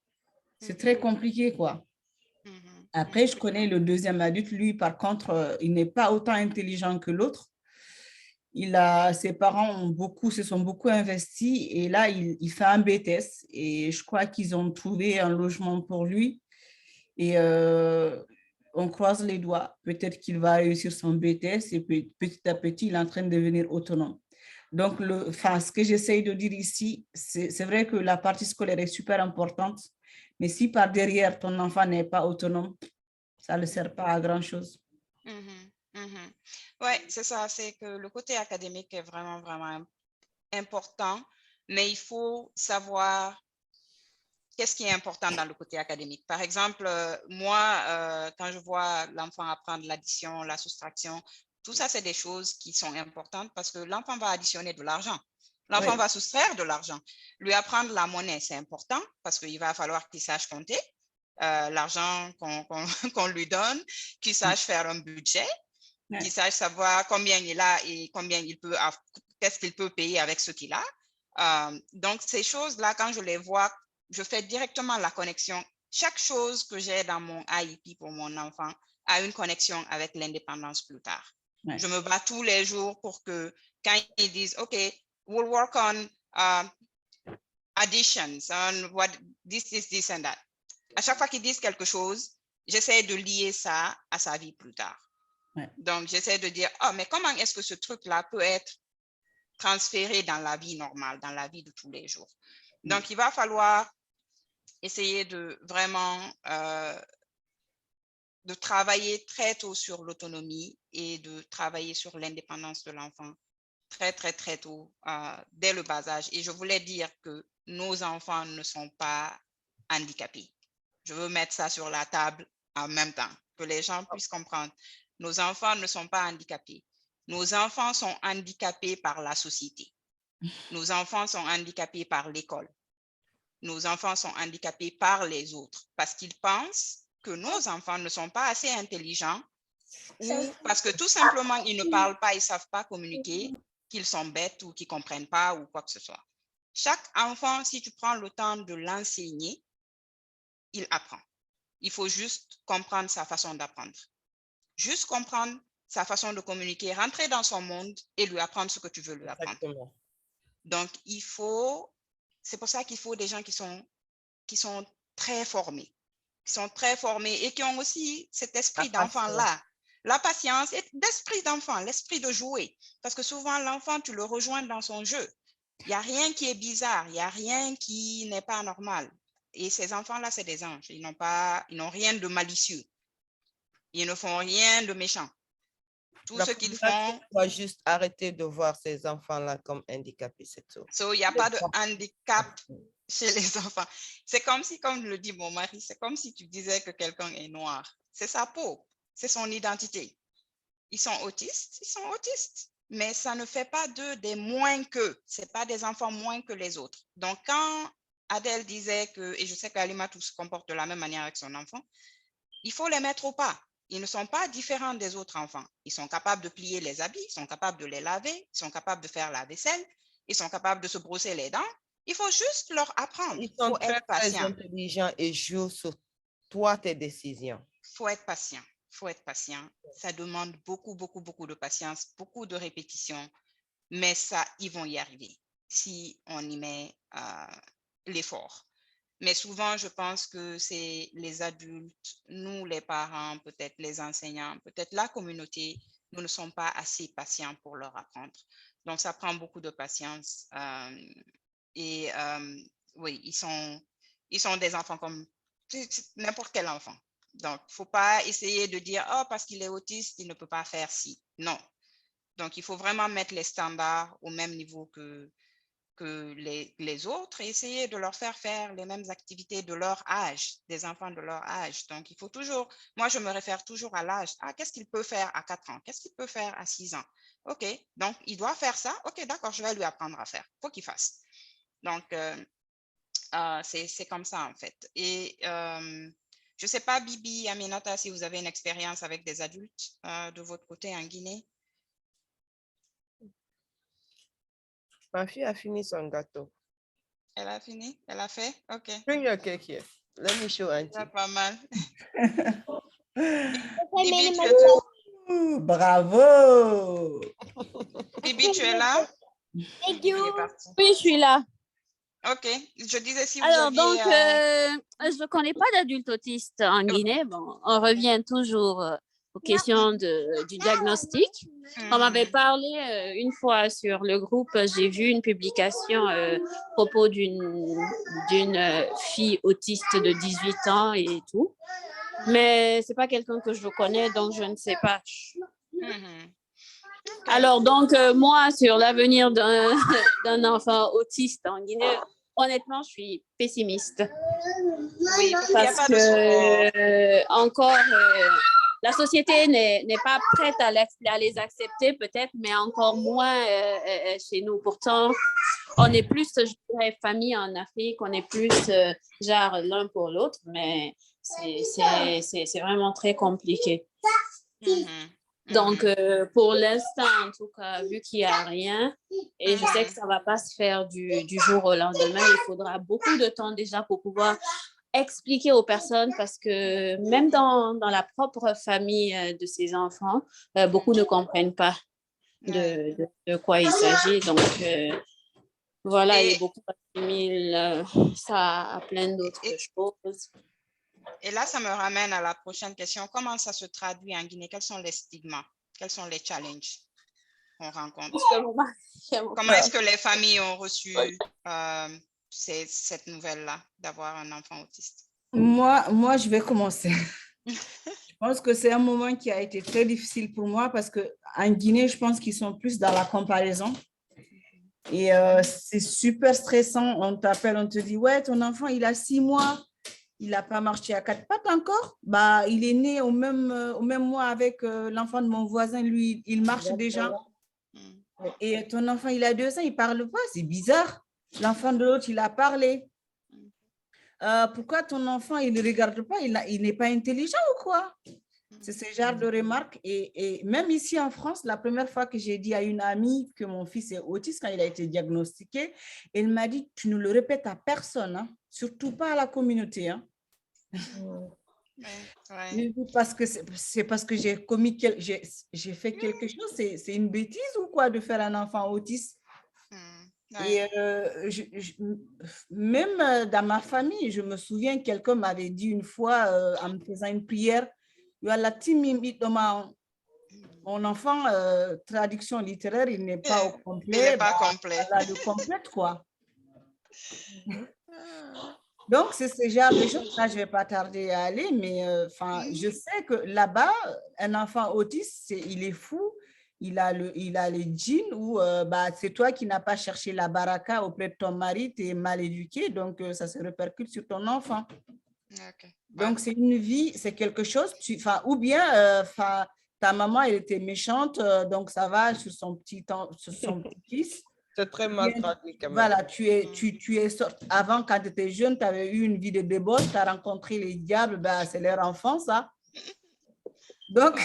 C'est très compliqué, quoi. Après, je connais le deuxième adulte. Lui, par contre, il n'est pas autant intelligent que l'autre. Ses parents se sont beaucoup investis et là, il fait un BTS et je crois qu'ils ont trouvé un logement pour lui et on croise les doigts. Peut-être qu'il va réussir son BTS et petit à petit, il est en train de devenir autonome. Donc, ce que j'essaye de dire ici, c'est vrai que la partie scolaire est super importante, mais si par derrière, ton enfant n'est pas autonome, ça ne sert pas à grand-chose. Oui, c'est ça, c'est que le côté académique est vraiment, vraiment important, mais il faut savoir qu'est-ce qui est important dans le côté académique. Par exemple, moi, quand je vois l'enfant apprendre l'addition, la soustraction, tout ça, c'est des choses qui sont importantes parce que l'enfant va additionner de l'argent. L'enfant va soustraire de l'argent. Lui apprendre la monnaie, c'est important parce qu'il va falloir qu'il sache compter l'argent qu'on lui donne, qu'il sache faire un budget, qu'il sache savoir combien il a et combien il peut, qu'est-ce qu'il peut payer avec ce qu'il a. Donc, ces choses-là, quand je les vois, je fais directement la connexion. Chaque chose que j'ai dans mon IEP pour mon enfant a une connexion avec l'indépendance plus tard. Je me bats tous les jours pour que quand ils disent, OK, we'll work on additions, on what this and that. À chaque fois qu'ils disent quelque chose, j'essaie de lier ça à sa vie plus tard. Donc, j'essaie de dire, oh, mais comment est-ce que ce truc-là peut être transféré dans la vie normale, dans la vie de tous les jours? Donc, il va falloir essayer de vraiment de travailler très tôt sur l'autonomie et de travailler sur l'indépendance de l'enfant très, très, très tôt, dès le bas âge. Et je voulais dire que nos enfants ne sont pas handicapés. Je veux mettre ça sur la table en même temps, que les gens puissent comprendre. Nos enfants ne sont pas handicapés. Nos enfants sont handicapés par la société. Nos enfants sont handicapés par l'école. Nos enfants sont handicapés par les autres parce qu'ils pensent que nos enfants ne sont pas assez intelligents ou parce que tout simplement, ils ne parlent pas, ils ne savent pas communiquer, qu'ils sont bêtes ou qu'ils ne comprennent pas ou quoi que ce soit. Chaque enfant, si tu prends le temps de l'enseigner, il apprend. Il faut juste comprendre sa façon d'apprendre. Juste comprendre sa façon de communiquer, rentrer dans son monde et lui apprendre ce que tu veux lui apprendre. Exactement. Donc, c'est pour ça qu'il faut des gens qui sont très formés, et qui ont aussi cet esprit d'enfant-là, la patience et l'esprit d'enfant, l'esprit de jouer. Parce que souvent, l'enfant, tu le rejoins dans son jeu. Il n'y a rien qui est bizarre, il n'y a rien qui n'est pas normal. Et ces enfants-là, c'est des anges. Ils n'ont rien de malicieux. Ils ne font rien de méchant. Tout ce qu'ils font. On va juste arrêter de voir ces enfants-là comme handicapés, c'est tout. Il n'y a pas de handicap chez les enfants. C'est comme si, comme le dit mon mari, c'est comme si tu disais que quelqu'un est noir. C'est sa peau, c'est son identité. Ils sont autistes, mais ça ne fait pas d'eux des moins qu'eux. Ce n'est pas des enfants moins que les autres. Donc, quand Adèle disait que, et je sais qu'Alimatou se comporte de la même manière avec son enfant, il faut les mettre au pas. Ils ne sont pas différents des autres enfants. Ils sont capables de plier les habits, ils sont capables de les laver, ils sont capables de faire la vaisselle, ils sont capables de se brosser les dents. Il faut juste leur apprendre. Ils sont très intelligents et jouent sur toi tes décisions. Il faut être patient. Ça demande beaucoup de patience, beaucoup de répétition, mais ça, ils vont y arriver si on y met l'effort. Mais souvent, je pense que c'est les adultes, nous les parents, peut-être les enseignants, peut-être la communauté, nous ne sommes pas assez patients pour leur apprendre. Donc, ça prend beaucoup de patience. Oui, ils sont des enfants comme n'importe quel enfant. Donc, il ne faut pas essayer de dire, oh, parce qu'il est autiste, il ne peut pas faire ci. Non. Donc, il faut vraiment mettre les standards au même niveau que les autres et essayer de leur faire les mêmes activités de leur âge, des enfants de leur âge. Donc, il faut toujours, moi, je me réfère toujours à l'âge. Ah, qu'est-ce qu'il peut faire à 4 ans? Qu'est-ce qu'il peut faire à 6 ans? OK, donc, il doit faire ça. OK, d'accord, je vais lui apprendre à faire. Il faut qu'il fasse. Donc, c'est comme ça, en fait. Et je ne sais pas, Bibi, Aminata, si vous avez une expérience avec des adultes de votre côté en Guinée. Ma fille a fini son gâteau. Elle a fini? Elle a fait? OK. Bring your cake here. Let me show Auntie. C'est pas mal. Bibi, tu es là? Bravo! Bibi, tu es là? Thank you. Oui, je suis là. OK. Je disais si vous Alors, aviez... donc, je ne connais pas d'adultes autistes en Guinée. Bon, on revient toujours aux questions du diagnostic. On m'avait parlé une fois sur le groupe, j'ai vu une publication à propos d'une fille autiste de 18 ans et tout. Mais ce n'est pas quelqu'un que je connais, donc je ne sais pas. Alors, donc, moi, sur l'avenir d'un enfant autiste en Guinée, honnêtement, je suis pessimiste. Oui, parce que encore, la société n'est pas prête à les accepter peut-être, mais encore moins chez nous. Pourtant, on est plus, je dirais, famille en Afrique, on est plus genre l'un pour l'autre, mais c'est vraiment très compliqué. Donc, pour l'instant, en tout cas, vu qu'il n'y a rien, et je sais que ça ne va pas se faire du jour au lendemain, il faudra beaucoup de temps déjà pour pouvoir expliquer aux personnes, parce que même dans la propre famille de ces enfants, beaucoup ne comprennent pas de quoi il s'agit. Donc, voilà, et beaucoup assimilent ça à plein d'autres choses. Et là, ça me ramène à la prochaine question. Comment ça se traduit en Guinée? Quels sont les stigmas? Quels sont les challenges qu'on rencontre? Comment est-ce que les familles ont reçu cette nouvelle-là d'avoir un enfant autiste? Moi, je vais commencer. Je pense que c'est un moment qui a été très difficile pour moi parce qu'en Guinée, je pense qu'ils sont plus dans la comparaison. Et c'est super stressant. On t'appelle, on te dit, ouais, ton enfant, il a 6 mois. Il n'a pas marché à 4 pattes encore. Bah, il est né au même mois avec l'enfant de mon voisin. Lui, il marche déjà. Et ton enfant, il a 2 ans, il ne parle pas. C'est bizarre. L'enfant de l'autre, il a parlé. Pourquoi ton enfant, il ne regarde pas? Il n'est pas intelligent ou quoi? C'est ce genre de remarques. Et même ici en France, la première fois que j'ai dit à une amie que mon fils est autiste, quand il a été diagnostiqué, elle m'a dit, tu ne le répètes à personne, hein, surtout pas à la communauté. Hein. Parce que c'est parce que j'ai fait quelque chose. C'est une bêtise ou quoi de faire un enfant autiste? Et même dans ma famille, je me souviens, quelqu'un m'avait dit une fois en me faisant une prière, mon enfant, traduction littéraire, il n'est pas au complet. Il n'est pas complet. Voilà, le complète, quoi. Donc, c'est ce genre de choses. Là, je ne vais pas tarder à aller, mais je sais que là-bas, un enfant autiste, il est fou. il a les jeans ou c'est toi qui n'as pas cherché la baraka auprès de ton mari, tu es mal éduqué, donc ça se répercute sur ton enfant. Okay. Donc, c'est une vie, c'est quelque chose, ou bien ta maman, elle était méchante, donc ça va sur son petit-fils. C'est très mal traduit quand même. Voilà, tu es avant, quand tu étais jeune, tu avais eu une vie de débauche, tu as rencontré les diables, c'est leur enfant, ça. Donc,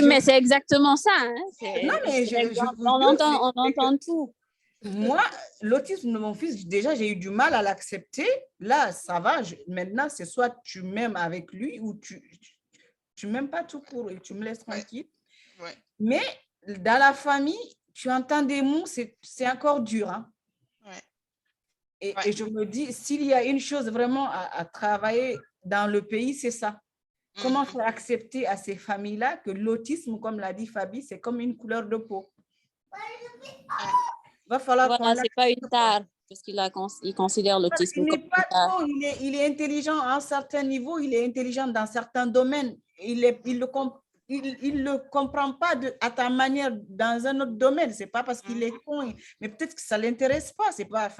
mais c'est exactement ça. Hein. Non, mais on entend tout. Moi, l'autisme de mon fils, déjà, j'ai eu du mal à l'accepter. Là, ça va. Maintenant, c'est soit tu m'aimes avec lui ou tu m'aimes pas tout court et tu me laisses tranquille. Ouais. Mais dans la famille, tu entends des mots, c'est encore dur. Hein? Ouais. Et je me dis, s'il y a une chose vraiment à travailler dans le pays, c'est ça. Comment faire accepter à ces familles-là que l'autisme, comme l'a dit Fabi, c'est comme une couleur de peau. Va falloir c'est pas une tare, parce qu'il considère l'autisme comme une tare. Il est intelligent à un certain niveau, il est intelligent dans certains domaines. Il le comprend pas à ta manière dans un autre domaine. C'est pas parce qu'il est con, mais peut-être que ça l'intéresse pas. C'est pas,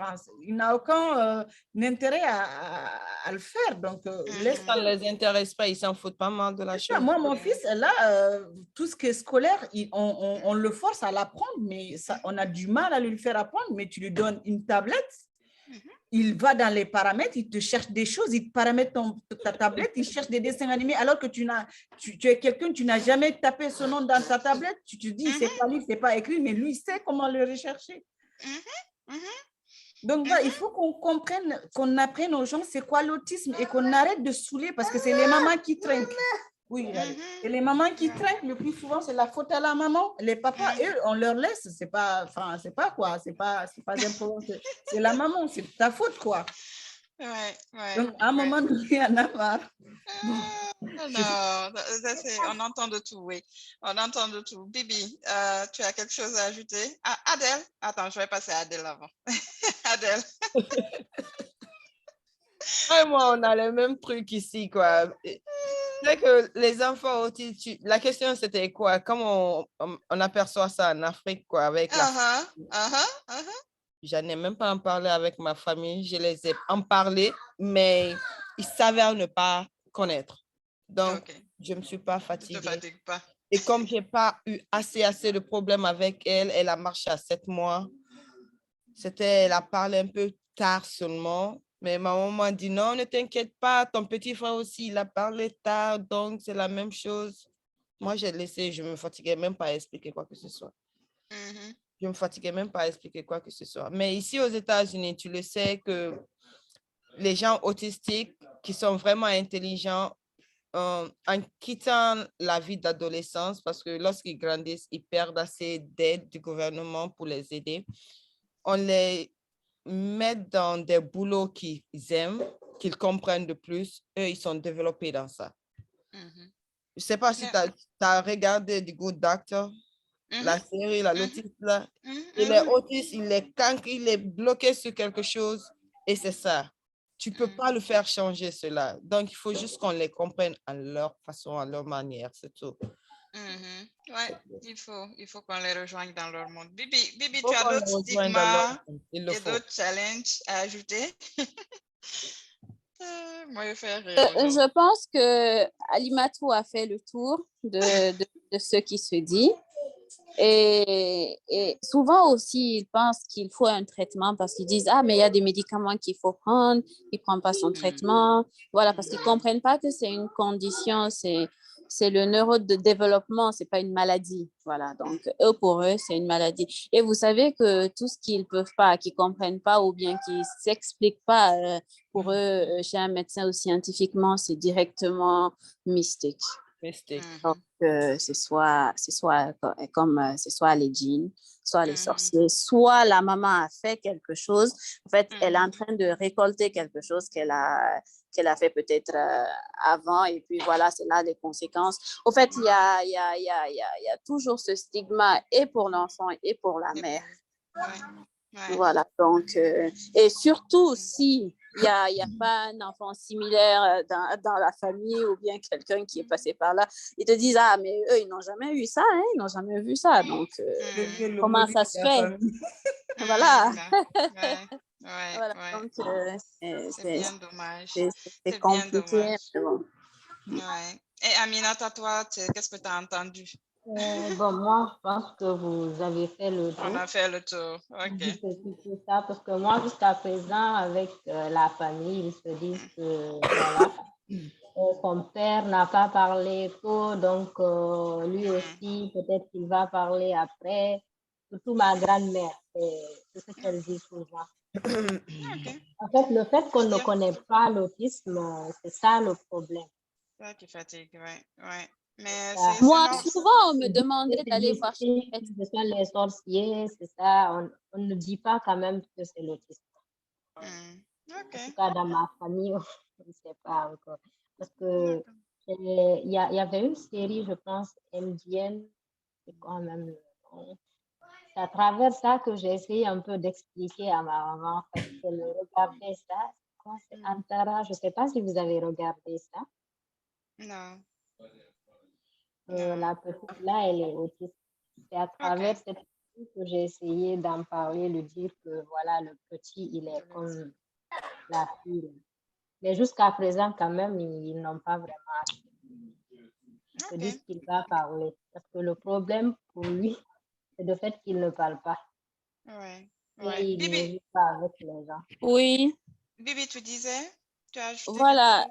il n'a aucun intérêt à le faire. Donc, ça ne les intéresse pas, ils s'en foutent pas mal de la chose. Moi, mon fils, là, tout ce qui est scolaire, on le force à l'apprendre, mais on a du mal à lui faire apprendre. Mais tu lui donnes une tablette. Il va dans les paramètres, il te cherche des choses, il te paramètre ta tablette, il cherche des dessins animés, alors que tu es quelqu'un, tu n'as jamais tapé son nom dans ta tablette, tu te dis, c'est pas lu, c'est pas écrit, mais lui, il sait comment le rechercher. Donc, il faut qu'on comprenne, qu'on apprenne aux gens c'est quoi l'autisme et qu'on arrête de saouler parce que c'est les mamans qui trinquent. Oui, et les mamans qui trinquent, le plus souvent, c'est la faute à la maman. Les papas, eux, on leur laisse. C'est pas quoi, c'est pas c'est la maman, c'est ta faute, quoi. Donc, à un moment donné, il y en a marre. Non, on entend de tout, oui. On entend de tout. Bibi, tu as quelque chose à ajouter? Adèle? Attends, je vais passer à Adèle avant. Adèle. Et moi, on a le même truc ici, quoi. C'est que les enfants autistes, la question c'était quoi? Comment on aperçoit ça en Afrique, quoi, avec la... J'en ai même pas en parlé avec ma famille, je les ai en parlé, mais ils s'avèrent ne pas connaître. Donc, je ne me suis pas fatiguée. Ne te fatigue pas. Et comme je n'ai pas eu assez de problèmes avec elle, elle a marché à 7 mois. Elle a parlé un peu tard seulement. Mais ma maman dit non, ne t'inquiète pas, ton petit frère aussi, il a parlé tard, donc c'est la même chose. Moi, j'ai laissé, je ne me fatiguais même pas à expliquer quoi que ce soit. Je ne me fatiguais même pas à expliquer quoi que ce soit. Mais ici aux États-Unis, tu le sais que les gens autistiques qui sont vraiment intelligents, en quittant la vie d'adolescence, parce que lorsqu'ils grandissent, ils perdent assez d'aide du gouvernement pour les aider. On les met dans des boulots qu'ils aiment, qu'ils comprennent de plus. Eux, ils sont développés dans ça. Je ne sais pas si tu as regardé The Good Doctor, la série, l'autiste, là. Il est autiste, il est bloqué sur quelque chose et c'est ça. Tu ne peux pas le faire changer cela. Donc, il faut juste qu'on les comprenne à leur façon, à leur manière, c'est tout. Ouais, il faut qu'on les rejoigne dans leur monde. Bibi, tu as d'autres stigmas et d'autres challenges à ajouter? Moi, je pense que Alimatou a fait le tour de ce qui se dit. Et souvent aussi, ils pensent qu'il faut un traitement parce qu'ils disent « Ah, mais il y a des médicaments qu'il faut prendre, il ne prend pas son traitement. » Voilà, parce qu'ils ne comprennent pas que c'est une condition, c'est le neurodéveloppement, ce n'est pas une maladie. Voilà, donc pour eux, c'est une maladie. Et vous savez que tout ce qu'ils ne peuvent pas, qu'ils ne comprennent pas ou bien qu'ils ne s'expliquent pas, pour eux, chez un médecin ou scientifiquement, c'est directement mystique. Donc, c'est soit les djinns, soit les sorciers, soit la maman a fait quelque chose. En fait, elle est en train de récolter quelque chose qu'elle a fait peut-être avant. Et puis, voilà, c'est là les conséquences. Au fait, il y a toujours ce stigma et pour l'enfant et pour la mère. Voilà, donc, et surtout si il y a pas un enfant similaire dans la famille ou bien quelqu'un qui est passé par là. Ils te disent, ah, mais eux, ils n'ont jamais eu ça, hein, ils n'ont jamais vu ça. Donc, comment ça se fait? Voilà. Voilà. Donc, c'est bien dommage. C'est compliqué. Bon. Ouais. Et Aminata, toi, qu'est-ce que tu as entendu? Bon, moi, je pense que vous avez fait le tour. On a fait le tour, ok. C'est ça, parce que moi, jusqu'à présent, avec la famille, ils se disent que voilà, son père n'a pas parlé tôt, donc lui aussi, peut-être qu'il va parler après. Surtout ma grand-mère, c'est ce qu'elle dit souvent. En fait, le fait qu'on ne connaît pas l'autisme, c'est ça le problème. C'est ça qui fatigue, ouais. Mais moi, souvent, on me demandait d'aller voir chez ce sont les sorciers, c'est ça. On ne dit pas quand même que c'est l'autisme. En tout cas, dans ma famille, on ne sait pas encore. Parce que il y avait une série, je pense, indienne, c'est quand même le nom. C'est à travers ça que j'ai essayé un peu d'expliquer à ma maman, parce qu'elle regardait ça. C'est Antara, je ne sais pas si vous avez regardé ça. Non. La petite là, elle est autiste. C'est à travers cette série que j'ai essayé d'en parler, lui dire que voilà, le petit, il est comme la fille. Mais jusqu'à présent, quand même, ils n'ont pas vraiment accepté. Ils se disent qu'il va parler. Parce que le problème pour lui, c'est le fait qu'il ne parle pas. Et il ne joue pas avec les gens. Oui. Bibi, tu disais? Voilà.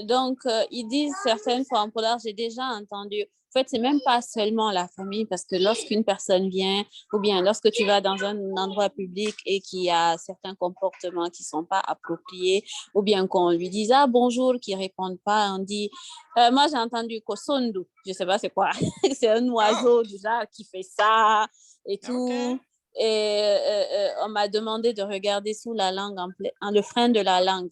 Donc, ils disent certaines fois en Polar, j'ai déjà entendu. En fait, c'est même pas seulement la famille, parce que lorsqu'une personne vient, ou bien lorsque tu vas dans un endroit public et qu'il y a certains comportements qui sont pas appropriés, ou bien qu'on lui dise ah bonjour, qui répondent pas, on dit moi j'ai entendu Kosondu, je sais pas c'est quoi, c'est un oiseau du genre qui fait ça et tout. Et on m'a demandé de regarder sous la langue, le frein de la langue.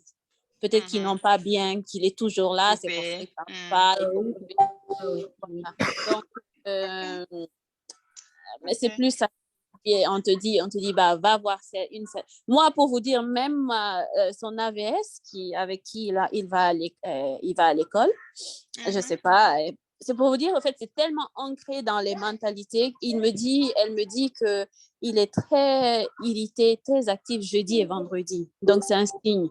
Peut-être qu'ils n'ont pas bien, qu'il est toujours là, c'est pour ça qu'ils ne parlent pas. Donc, mais c'est plus ça. Et on te dit bah, va voir une. Moi, pour vous dire, même son AVS, avec qui il va à l'école, je ne sais pas. C'est pour vous dire, en fait, c'est tellement ancré dans les mentalités. Elle me dit qu'il est très irrité, très actif jeudi et vendredi. Donc, c'est un signe.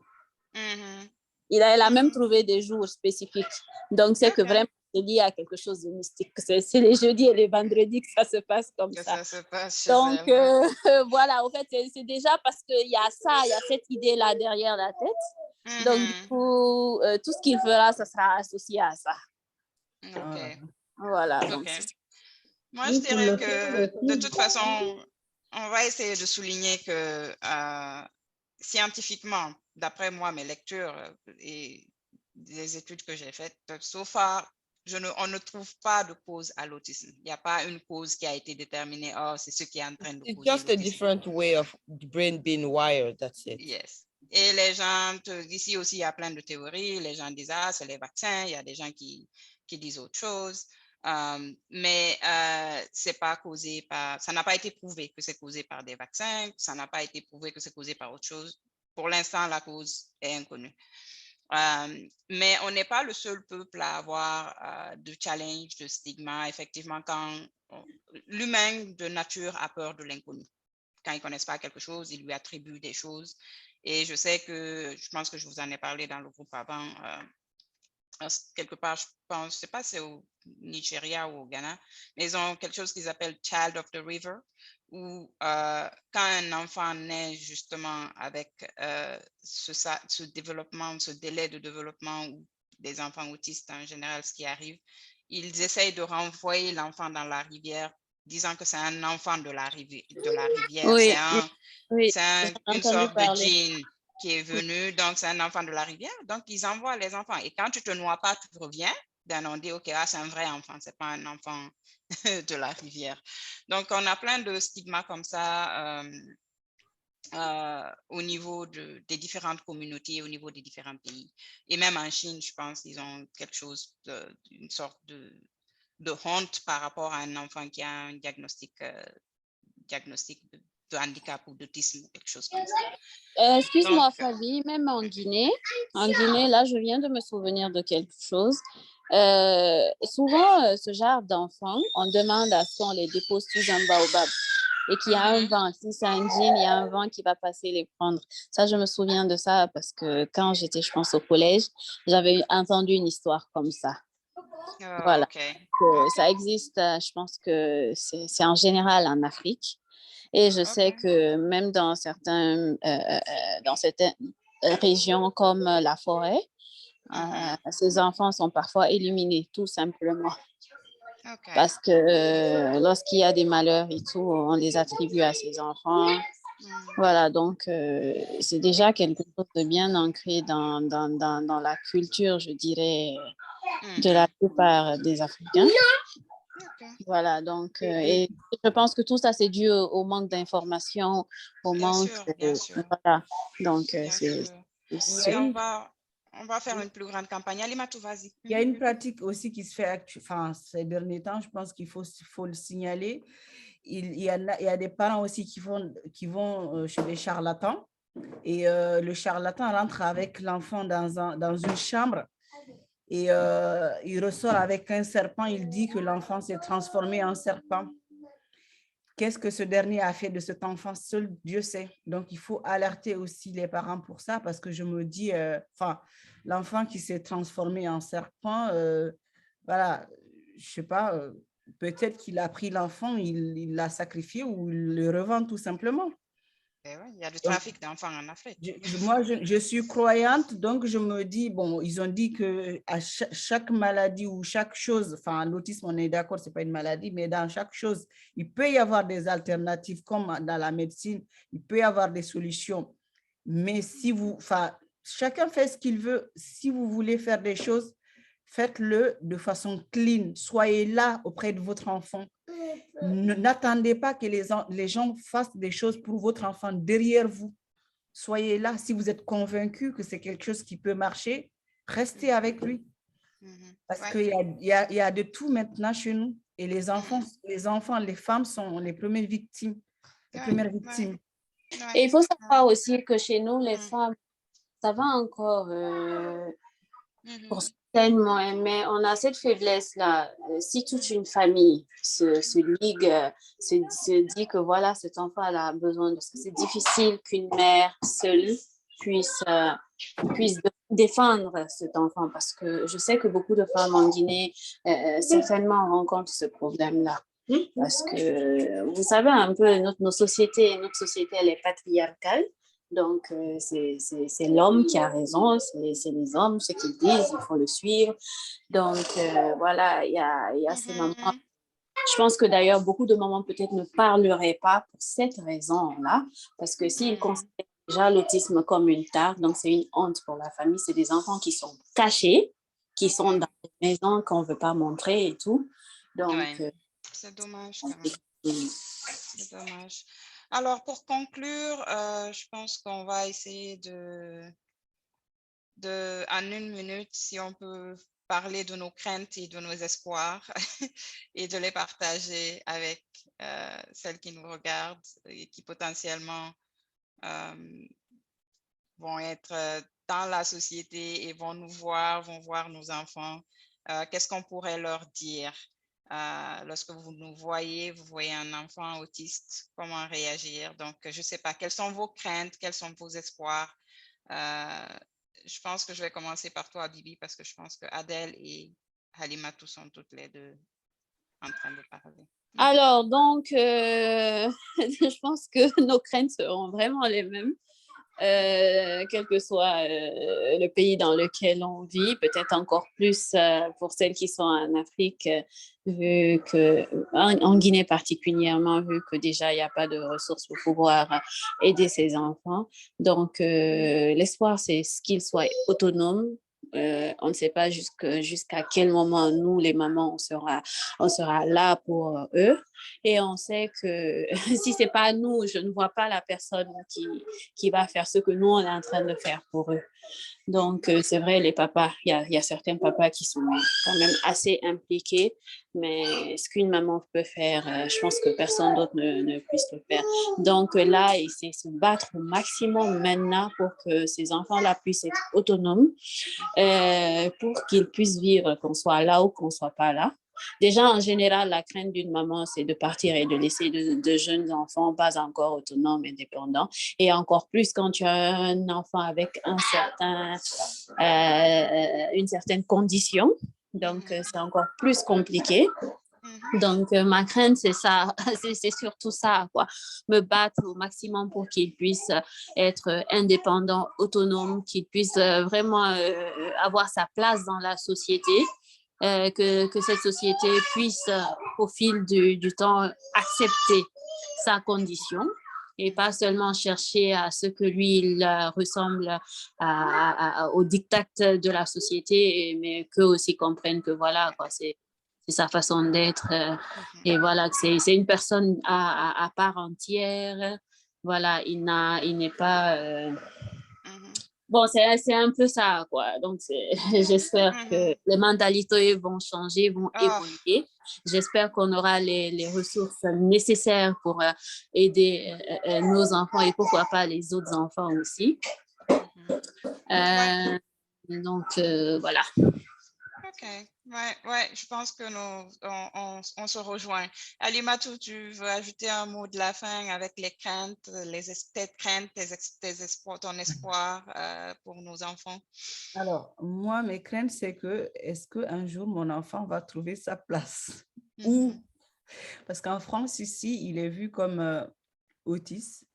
Elle a même trouvé des jours spécifiques. Donc, c'est que vraiment, c'est lié à quelque chose de mystique. C'est les jeudis et les vendredis que ça se passe comme ça. Ça se passe chez donc, elle. voilà, en fait, c'est déjà parce qu'il y a ça, il y a cette idée-là derrière la tête. Donc, du coup, tout ce qu'il fera, ça sera associé à ça. Voilà. Donc, moi, je dirais que, de toute façon, on va essayer de souligner que scientifiquement, d'après moi, mes lectures et des études que j'ai faites, so far, on ne trouve pas de cause à l'autisme. Il n'y a pas une cause qui a été déterminée. Oh, c'est ce qui est en train de causer It's just a different way of the brain being wired, that's it. Yes. Et les gens, ici aussi, il y a plein de théories. Les gens disent, ah, c'est les vaccins. Il y a des gens qui disent autre chose. Mais c'est pas causé par, ça n'a pas été prouvé que c'est causé par des vaccins. Ça n'a pas été prouvé que c'est causé par autre chose. Pour l'instant, la cause est inconnue. Mais on n'est pas le seul peuple à avoir de challenge, de stigma. Effectivement, quand l'humain de nature a peur de l'inconnu. Quand ils ne connaissent pas quelque chose, ils lui attribuent des choses. Et je sais que, je pense que je vous en ai parlé dans le groupe avant, quelque part, je pense, je ne sais pas si c'est au Nigeria ou au Ghana, mais ils ont quelque chose qu'ils appellent Child of the River, où quand un enfant naît justement avec ce développement, ce délai de développement, ou des enfants autistes en général, ce qui arrive, ils essayent de renvoyer l'enfant dans la rivière, disant que c'est un enfant de la rivière. Oui, c'est une sorte de djinn qui est venu, donc c'est un enfant de la rivière. Donc, ils envoient les enfants. Et quand tu te noies pas, tu reviens. Ben, on dit, OK, c'est un vrai enfant, c'est pas un enfant de la rivière. Donc, on a plein de stigmas comme ça au niveau des différentes communautés, au niveau des différents pays. Et même en Chine, je pense, ils ont quelque chose, une sorte de honte par rapport à un enfant qui a un diagnostic de handicap ou d'autisme, quelque chose comme ça. Excuse-moi, Fabi, même en Guinée, là, je viens de me souvenir de quelque chose. Souvent, ce genre d'enfants, on demande à ce qu'on les dépose sous un baobab et qu'il y a un vent. Si c'est un djinn, il y a un vent qui va passer les prendre. Ça, je me souviens de ça parce que quand j'étais, je pense, au collège, j'avais entendu une histoire comme ça. Voilà. Ça existe, je pense que c'est en général en Afrique. Et je sais que même dans certaines régions comme la forêt, ces enfants sont parfois éliminés, tout simplement. Parce que lorsqu'il y a des malheurs et tout, on les attribue à ces enfants. Voilà, donc c'est déjà quelque chose de bien ancré dans la culture, je dirais, de la plupart des Africains. Voilà, donc, et je pense que tout ça, c'est dû au manque d'informations, au manque. Bien sûr. Voilà, donc on va faire une plus grande campagne. Alimatou, vas-y. Il y a une pratique aussi qui se fait ces derniers temps, je pense qu'il faut le signaler. Il y a des parents aussi qui vont chez des charlatans et le charlatan rentre avec l'enfant dans une chambre et il ressort avec un serpent. Il dit que l'enfant s'est transformé en serpent. Qu'est-ce que ce dernier a fait de cet enfant? Seul Dieu sait. Donc, il faut alerter aussi les parents pour ça parce que je me dis, l'enfant qui s'est transformé en serpent, voilà, je ne sais pas, peut-être qu'il a pris l'enfant, il l'a sacrifié ou il le revend tout simplement. Il y a du trafic d'enfants en Afrique. Moi, je suis croyante, donc je me dis, bon, ils ont dit que à chaque maladie ou chaque chose, enfin, l'autisme, on est d'accord, ce n'est pas une maladie, mais dans chaque chose, il peut y avoir des alternatives, comme dans la médecine, il peut y avoir des solutions. Mais chacun fait ce qu'il veut. Si vous voulez faire des choses, faites-le de façon clean. Soyez là auprès de votre enfant. N'attendez pas que les gens fassent des choses pour votre enfant derrière vous. Soyez là. Si vous êtes convaincu que c'est quelque chose qui peut marcher, restez avec lui. Parce qu'il y a de tout maintenant chez nous. Et les enfants, les femmes sont les premières victimes. Et il faut savoir aussi que chez nous, les femmes, ça va encore pour certaines, mais on a cette faiblesse-là. Si toute une famille se ligue, se dit que voilà, cet enfant a besoin de ça, c'est difficile qu'une mère seule puisse défendre cet enfant parce que je sais que beaucoup de femmes en Guinée certainement rencontrent ce problème-là. Parce que vous savez un peu, notre société, elle est patriarcale. Donc, c'est l'homme qui a raison, c'est les hommes, ce qu'ils disent, il faut le suivre. Donc, voilà, il y a ces moments. Je pense que d'ailleurs, beaucoup de mamans peut-être ne parleraient pas pour cette raison-là, parce que s'ils considèrent déjà l'autisme comme une tare, donc c'est une honte pour la famille, c'est des enfants qui sont cachés, qui sont dans des maisons qu'on ne veut pas montrer et tout. Donc, c'est dommage. C'est dommage. Alors, pour conclure, je pense qu'on va essayer en une minute, si on peut parler de nos craintes et de nos espoirs et de les partager avec celles qui nous regardent et qui potentiellement vont être dans la société et vont voir nos enfants. Qu'est-ce qu'on pourrait leur dire? Lorsque vous voyez un enfant autiste, comment réagir? Donc, je ne sais pas, quelles sont vos craintes, quels sont vos espoirs? Je pense que je vais commencer par toi, Bibi, parce que je pense que Adèle et Halimatou sont toutes les deux en train de parler. Alors, donc, je pense que nos craintes seront vraiment les mêmes. Quel que soit le pays dans lequel on vit, peut-être encore plus pour celles qui sont en Afrique, vu que, en Guinée particulièrement, vu que déjà il n'y a pas de ressources pour pouvoir aider ces enfants. Donc, l'espoir, c'est qu'ils soient autonomes. On ne sait pas jusqu'à quel moment nous, les mamans, on sera là pour eux. Et on sait que si ce n'est pas nous, je ne vois pas la personne qui va faire ce que nous, on est en train de faire pour eux. Donc, c'est vrai, les papas, il y a certains papas qui sont quand même assez impliqués, mais ce qu'une maman peut faire, je pense que personne d'autre ne puisse le faire. Donc là, c'est se battre au maximum maintenant pour que ces enfants-là puissent être autonomes, pour qu'ils puissent vivre, qu'on soit là ou qu'on soit pas là. Déjà, en général, la crainte d'une maman, c'est de partir et de laisser de jeunes enfants pas encore autonomes, indépendants. Et encore plus quand tu as un enfant avec une certaine condition. Donc, c'est encore plus compliqué. Donc, ma crainte, c'est ça, c'est surtout ça, quoi. Me battre au maximum pour qu'ils puissent être indépendants, autonomes, qu'ils puissent vraiment avoir sa place dans la société. Que cette société puisse, au fil du temps, accepter sa condition et pas seulement chercher à ce que lui, il ressemble au diktat de la société, mais qu'eux aussi comprennent que voilà, quoi, c'est sa façon d'être et voilà, que c'est une personne à part entière. Voilà, il n'est pas... Bon, c'est un peu ça, quoi. Donc, j'espère que les mentalités vont changer, vont évoluer. J'espère qu'on aura les ressources nécessaires pour aider nos enfants et pourquoi pas les autres enfants aussi. Donc, voilà. OK. Ouais, je pense que on se rejoint. Alimatou, tu veux ajouter un mot de la fin avec les craintes, tes craintes, tes espoirs, ton espoir pour nos enfants? Alors, moi, mes craintes, c'est que est-ce qu'un jour, mon enfant va trouver sa place? Ou, parce qu'en France, ici, il est vu comme autiste,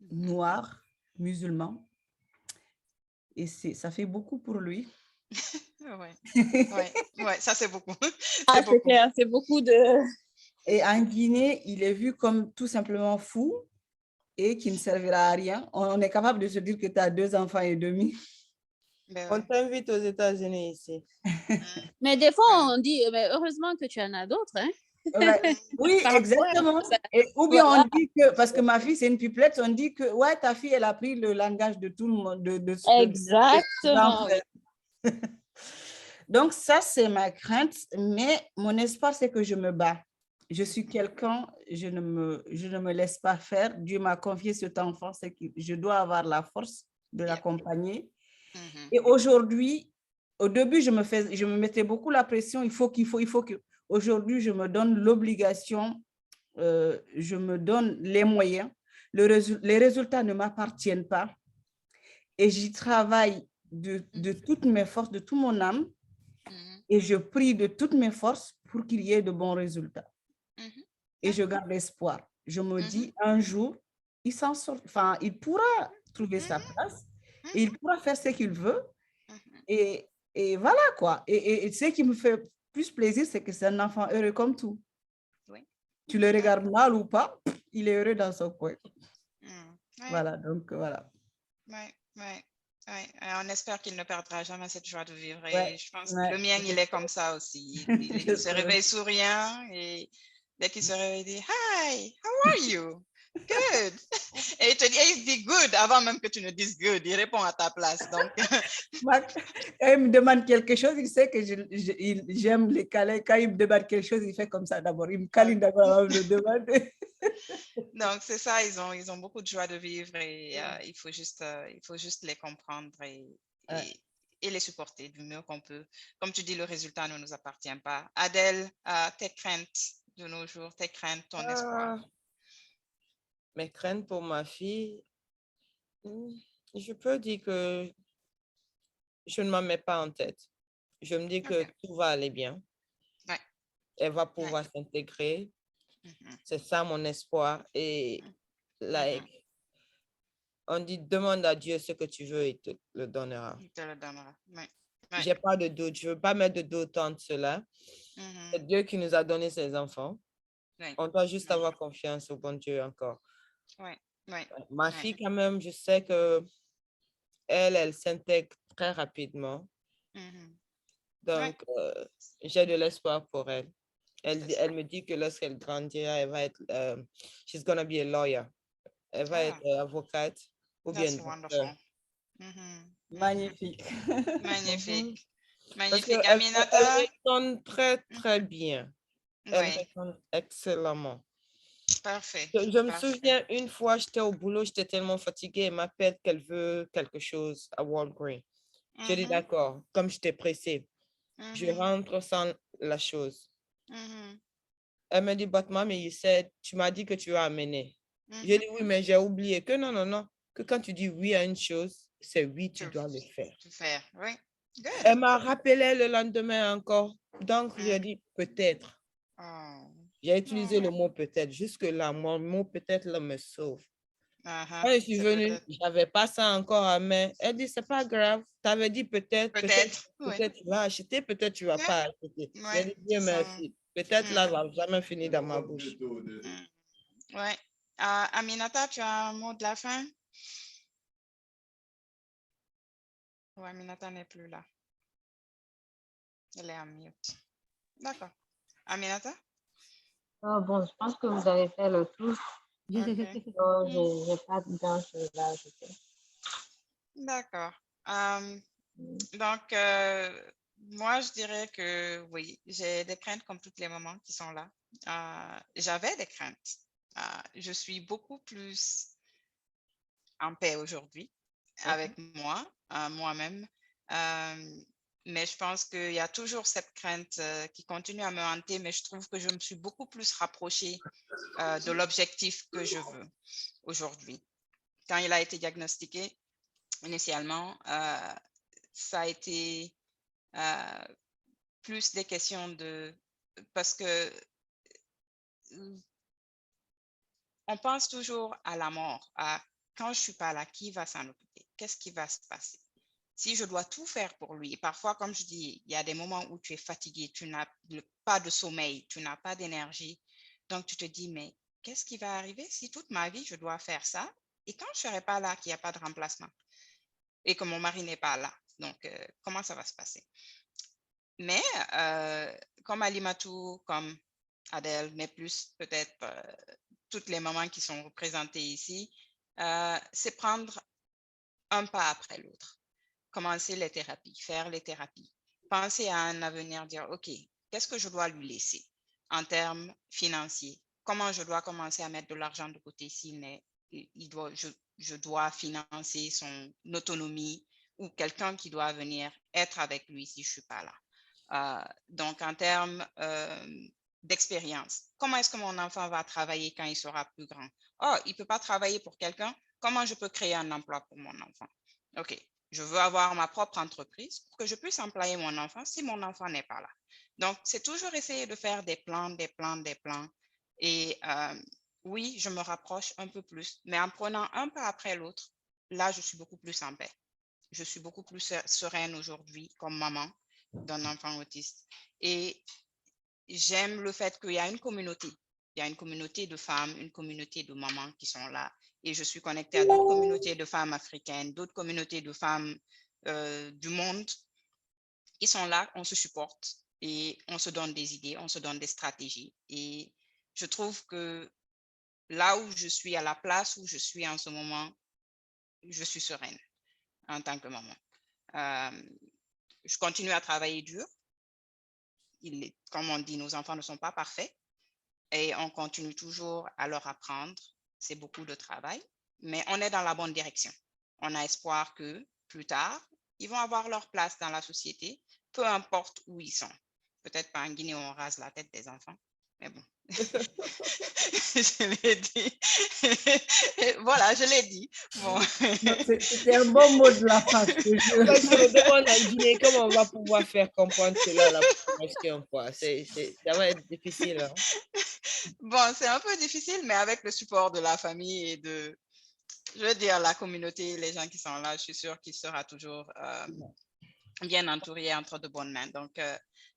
noir, musulman. Et ça fait beaucoup pour lui. Ouais, ça c'est beaucoup. C'est clair, c'est beaucoup de... Et en Guinée, il est vu comme tout simplement fou et qui ne servira à rien. On est capable de se dire que tu as 2 enfants et demi. On t'invite aux États-Unis ici. Mais des fois, on dit, mais heureusement que tu en as d'autres, hein? Oui, exactement. Et, ou bien on dit que, parce que ma fille, c'est une pipelette, on dit que, ouais, ta fille, elle a pris le langage de tout le monde. Exactement. Donc, ça, c'est ma crainte, mais mon espoir, c'est que je me bats. Je suis quelqu'un, je ne me laisse pas faire. Dieu m'a confié cet enfant, c'est que je dois avoir la force de l'accompagner. Et aujourd'hui, au début, je me mettais beaucoup la pression, il faut que... Aujourd'hui, je me donne l'obligation, je me donne les moyens. Les résultats ne m'appartiennent pas. Et j'y travaille de toutes mes forces, de tout mon âme. Et je prie de toutes mes forces pour qu'il y ait de bons résultats. Et je garde espoir. Je me dis, un jour, il s'en sort, enfin, il pourra trouver sa place et il pourra faire ce qu'il veut. Et voilà, quoi. Et ce qui me fait plus plaisir, c'est que c'est un enfant heureux comme tout. Tu le regardes mal ou pas, il est heureux dans son coin. Voilà, donc voilà. On espère qu'il ne perdra jamais cette joie de vivre. Et je pense que le mien, il est comme ça aussi. Il se réveille souriant et dès qu'il se réveille, il dit « Hi, how are you? Good. » Et il te dit, il dit « Good » avant même que tu ne dises « Good ». Il répond à ta place. Donc, quand il me demande quelque chose, il sait que j'aime les câlins. Quand il me demande quelque chose, il fait comme ça d'abord. Il me câline d'abord avant de me demander. Donc, c'est ça, ils ont beaucoup de joie de vivre et il faut juste les comprendre et les supporter du mieux qu'on peut. Comme tu dis, le résultat ne nous appartient pas. Adèle, tes craintes de nos jours, tes craintes, ton espoir? Mes craintes pour ma fille, je peux dire que je ne m'en mets pas en tête. Je me dis que tout va aller bien. Elle va pouvoir s'intégrer. C'est ça mon espoir. Et on dit, demande à Dieu ce que tu veux, il te le donnera. Il te le donnera. J'ai pas de doute. Je veux pas mettre de doute en cela. C'est Dieu qui nous a donné ses enfants. On doit juste avoir confiance au bon Dieu encore. Ma fille, quand même, je sais que elle s'intègre très rapidement. Donc, j'ai de l'espoir pour elle. Elle me dit que lorsqu'elle grandira, elle va être, she's gonna be a lawyer. Elle va être avocate ou bien docteur. Magnifique. Magnifique. Parce Magnifique. qu'elle Aminata? résonne très, très bien. Elle Oui, résonne excellemment. parfait. Je me Parfait. souviens, une fois, j'étais au boulot, j'étais tellement fatiguée, elle m'appelle qu'elle veut quelque chose à Walgreens. J'ai dit d'accord, comme j'étais pressée. Je rentre sans la chose. Elle me dit, but mommy, you said, tu m'as dit que tu as amené. J'ai dit oui, mais j'ai oublié que non, que quand tu dis oui à une chose, c'est oui, tu dois le faire. Oui. Good. Elle m'a rappelé le lendemain encore. Donc, j'ai dit peut-être. Oh. J'ai utilisé le mot peut-être. Jusque-là, mon mot peut-être là me sauve. Quand je suis C'est venue, peut-être. je n'avais pas ça encore à main. Elle dit, c'est pas grave. Tu avais dit peut-être, Peut-être, oui. peut-être tu vas acheter, peut-être tu vas pas acheter. J'ai dit, Dieu merci. Peut-être là, va jamais finir dans ma bouche. Ouais. Aminata, tu as un mot de la fin? Oui, Aminata n'est plus là. Elle est en mute. D'accord. Aminata? Bon, je pense que vous avez fait le tour. Okay. Je n'ai pas grand-chose à ajouter. D'accord. Donc, moi, je dirais que oui, j'ai des craintes comme toutes les mamans qui sont là. J'avais des craintes. Je suis beaucoup plus en paix aujourd'hui avec moi-même. Mais je pense qu'il y a toujours cette crainte qui continue à me hanter, mais je trouve que je me suis beaucoup plus rapprochée de l'objectif que je veux aujourd'hui. Quand il a été diagnostiqué, initialement, ça a été plus des questions de... Parce que on pense toujours à la mort, à quand je ne suis pas là, qui va s'en occuper? Qu'est-ce qui va se passer? Si je dois tout faire pour lui, parfois, comme je dis, il y a des moments où tu es fatigué, tu n'as pas de sommeil, tu n'as pas d'énergie. Donc, tu te dis, mais qu'est-ce qui va arriver si toute ma vie, je dois faire ça? Et quand je ne serai pas là, qu'il n'y a pas de remplacement et que mon mari n'est pas là, donc comment ça va se passer? Mais comme Alimatou, comme Adèle, mais plus peut-être toutes les mamans qui sont représentées ici, c'est prendre un pas après l'autre. Commencer les thérapies, faire les thérapies, penser à un avenir, dire, OK, qu'est-ce que je dois lui laisser en termes financiers? Comment je dois commencer à mettre de l'argent de côté je dois financer son autonomie ou quelqu'un qui doit venir être avec lui si je ne suis pas là. Donc, en termes d'expérience, comment est-ce que mon enfant va travailler quand il sera plus grand? Oh, il ne peut pas travailler pour quelqu'un. Comment je peux créer un emploi pour mon enfant? OK. Je veux avoir ma propre entreprise pour que je puisse employer mon enfant si mon enfant n'est pas là. Donc, c'est toujours essayer de faire des plans. Et oui, je me rapproche un peu plus, mais en prenant un pas après l'autre, là, je suis beaucoup plus en paix. Je suis beaucoup plus sereine aujourd'hui comme maman d'un enfant autiste. Et j'aime le fait qu'il y a une communauté. Il y a une communauté de femmes, une communauté de mamans qui sont là. Et je suis connectée à d'autres communautés de femmes africaines, d'autres communautés de femmes du monde qui sont là. On se supporte et on se donne des idées, on se donne des stratégies. Et je trouve que là où je suis, à la place où je suis en ce moment, je suis sereine en tant que maman. Je continue à travailler dur. Comme on dit, nos enfants ne sont pas parfaits. Et on continue toujours à leur apprendre. C'est beaucoup de travail, mais on est dans la bonne direction. On a espoir que plus tard, ils vont avoir leur place dans la société, peu importe où ils sont. Peut-être pas en Guinée où on rase la tête des enfants, mais bon. Je l'ai dit. Voilà, je l'ai dit. Bon. C'était un bon mot de la fin. Je me demande en Guinée comment on va pouvoir faire comprendre cela à la population. Ça va être difficile. Hein? Bon, c'est un peu difficile, mais avec le support de la famille et de, je veux dire, la communauté, les gens qui sont là, je suis sûre qu'il sera toujours bien entouré entre de bonnes mains. Donc,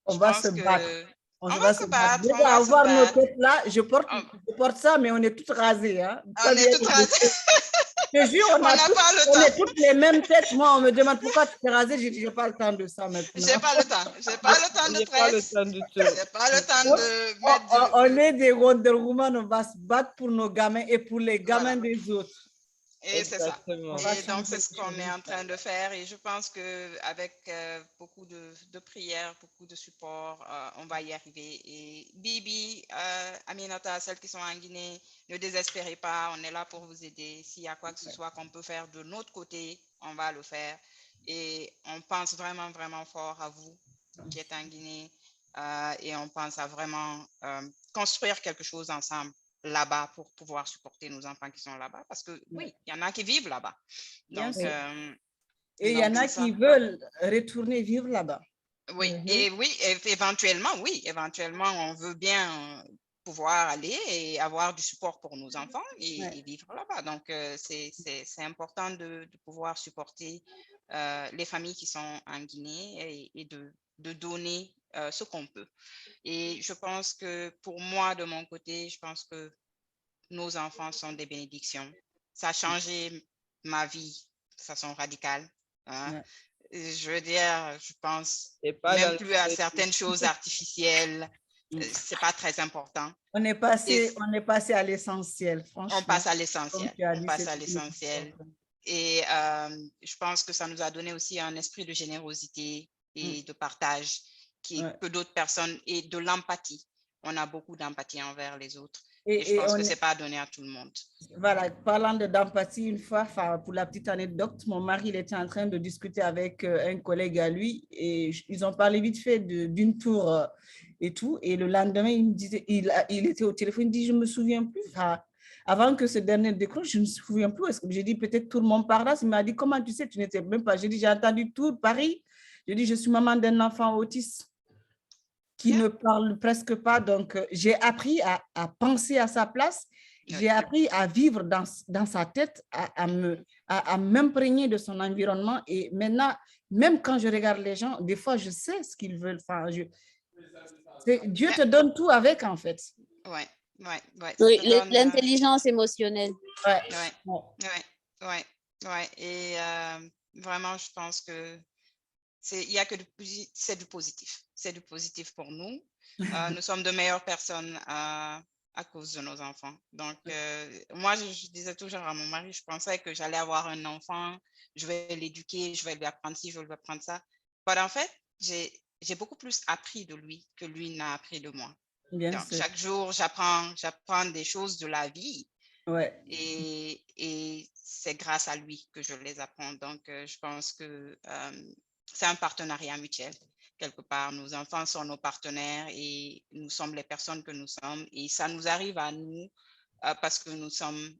on va se battre. On va se battre. Déjà, avoir nos têtes là, je porte ça, mais on est toutes rasées. Hein. On est toutes rasées. Je jure, on est toutes les mêmes têtes. Moi, on me demande pourquoi tu t'es rasée. Je dis, je n'ai pas le temps de ça maintenant. J'ai pas le temps. J'ai pas le temps de tresse. J'ai pas le temps de mettre on est des Wonder Woman, on va se battre pour nos gamins et pour les gamins des autres. Et c'est ça. Exactement. Et donc, c'est ce qu'on est en train de faire. Et je pense qu'avec beaucoup de prières, beaucoup de support, on va y arriver. Et Bibi, Aminata, celles qui sont en Guinée, ne désespérez pas. On est là pour vous aider. S'il y a quoi que ce soit qu'on peut faire de notre côté, on va le faire. Et on pense vraiment, vraiment fort à vous qui êtes en Guinée. Et on pense à vraiment construire quelque chose ensemble là-bas pour pouvoir supporter nos enfants qui sont là-bas, parce que oui, il y en a qui vivent là-bas. Donc, et il y en a qui veulent retourner vivre là-bas. Oui, et oui, éventuellement, on veut bien pouvoir aller et avoir du support pour nos enfants et vivre là-bas. Donc, c'est important de pouvoir supporter les familles qui sont en Guinée et de donner ce qu'on peut. Et je pense que pour moi, de mon côté, je pense que nos enfants sont des bénédictions. Ça a changé ma vie de façon radicale. Hein. Je veux dire, je pense même plus à certaines choses artificielles. C'est pas très important. On est passé à l'essentiel, franchement. On passe à l'essentiel. Et je pense que ça nous a donné aussi un esprit de générosité et de partage que d'autres personnes, et de l'empathie. On a beaucoup d'empathie envers les autres. Et je pense que ce n'est pas donné à tout le monde. Voilà, parlant d'empathie, une fois, pour la petite anecdote, mon mari il était en train de discuter avec un collègue à lui et ils ont parlé vite fait d'une tour et tout. Et le lendemain, il me disait, il était au téléphone, il dit, je ne me souviens plus. Avant que ce dernier décroche, je ne me souviens plus. J'ai dit, peut-être tout le monde par là. Il m'a dit, comment tu sais, tu n'étais même pas. J'ai dit, j'ai entendu tout Paris. J'ai dit, je suis maman d'un enfant autiste qui ne parle presque pas. Donc, j'ai appris à penser à sa place. J'ai appris à vivre dans sa tête, à m'imprégner de son environnement. Et maintenant, même quand je regarde les gens, des fois, je sais ce qu'ils veulent faire. Dieu te donne tout avec, en fait. Ouais. Oui, l'intelligence émotionnelle. Ouais. Et vraiment, je pense que il y a que c'est du positif. C'est du positif pour nous. Nous sommes de meilleures personnes à cause de nos enfants. Donc, moi, je disais toujours à mon mari, je pensais que j'allais avoir un enfant, je vais l'éduquer, je vais lui apprendre ci, je vais lui apprendre ça. Mais en fait, j'ai beaucoup plus appris de lui que lui n'a appris de moi. Donc, chaque jour, j'apprends des choses de la vie. Et c'est grâce à lui que je les apprends. Donc, je pense que c'est un partenariat mutuel. Quelque part, nos enfants sont nos partenaires et nous sommes les personnes que nous sommes. Et ça nous arrive à nous parce que nous sommes,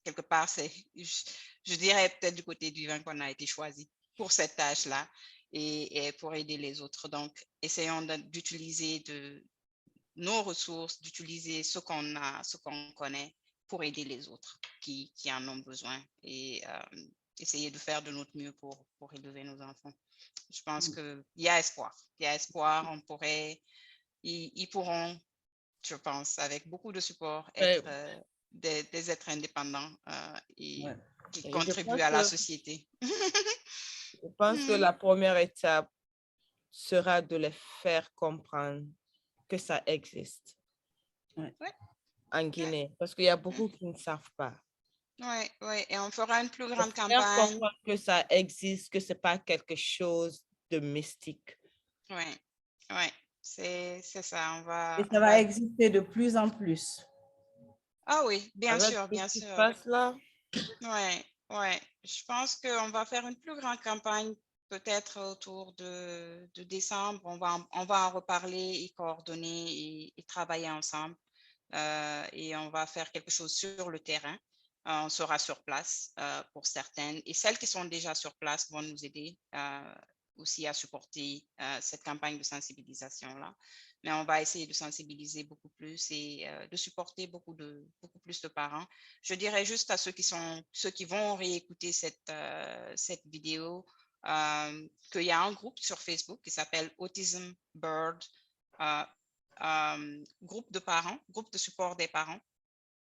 quelque part, je dirais peut-être du côté divin qu'on a été choisi pour cette tâche-là et pour aider les autres. Donc, essayons d'utiliser nos ressources, d'utiliser ce qu'on a, ce qu'on connaît pour aider les autres qui en ont besoin et essayer de faire de notre mieux pour élever nos enfants. Je pense qu'il y a espoir. Il y a espoir. Ils pourront, je pense, avec beaucoup de support, être des êtres indépendants et qui contribuent à la société. Je pense que la première étape sera de les faire comprendre que ça existe en Guinée, parce qu'il y a beaucoup qui ne savent pas. Oui, et on fera une plus grande campagne. Que ça existe, que ce n'est pas quelque chose de mystique. Oui, c'est ça. Et ça va exister de plus en plus. Ah oui, bien sûr. Là. Oui. Je pense qu'on va faire une plus grande campagne peut-être autour de décembre. On va en reparler et coordonner et travailler ensemble. Et on va faire quelque chose sur le terrain. On sera sur place pour certaines. Et celles qui sont déjà sur place vont nous aider aussi à supporter cette campagne de sensibilisation-là. Mais on va essayer de sensibiliser beaucoup plus et de supporter beaucoup plus de parents. Je dirais juste à ceux qui vont réécouter cette vidéo qu'il y a un groupe sur Facebook qui s'appelle Autism Bird, groupe de parents, groupe de support des parents.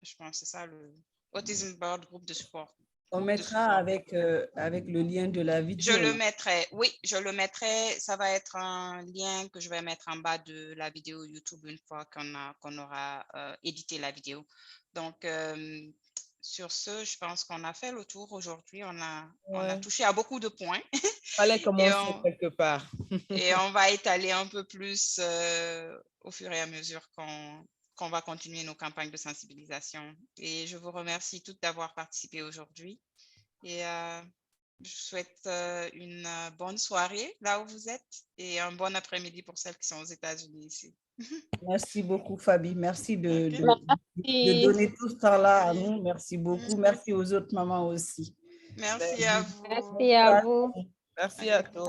Je pense que c'est ça, le Autism Bird, groupe de support. On mettra avec le lien de la vidéo. Je le mettrai. Ça va être un lien que je vais mettre en bas de la vidéo YouTube une fois qu'on aura édité la vidéo. Donc, sur ce, je pense qu'on a fait le tour aujourd'hui. On a touché à beaucoup de points. Fallait commencer quelque part. Et on va étaler un peu plus au fur et à mesure qu'on va continuer nos campagnes de sensibilisation. Et je vous remercie toutes d'avoir participé aujourd'hui. Et je souhaite une bonne soirée là où vous êtes et un bon après-midi pour celles qui sont aux États-Unis ici. Merci beaucoup, Fabi. Merci de Merci. donner tout ce temps-là à nous. Merci beaucoup. Merci aux autres mamans aussi. Merci à vous. Merci à vous. Merci à toi.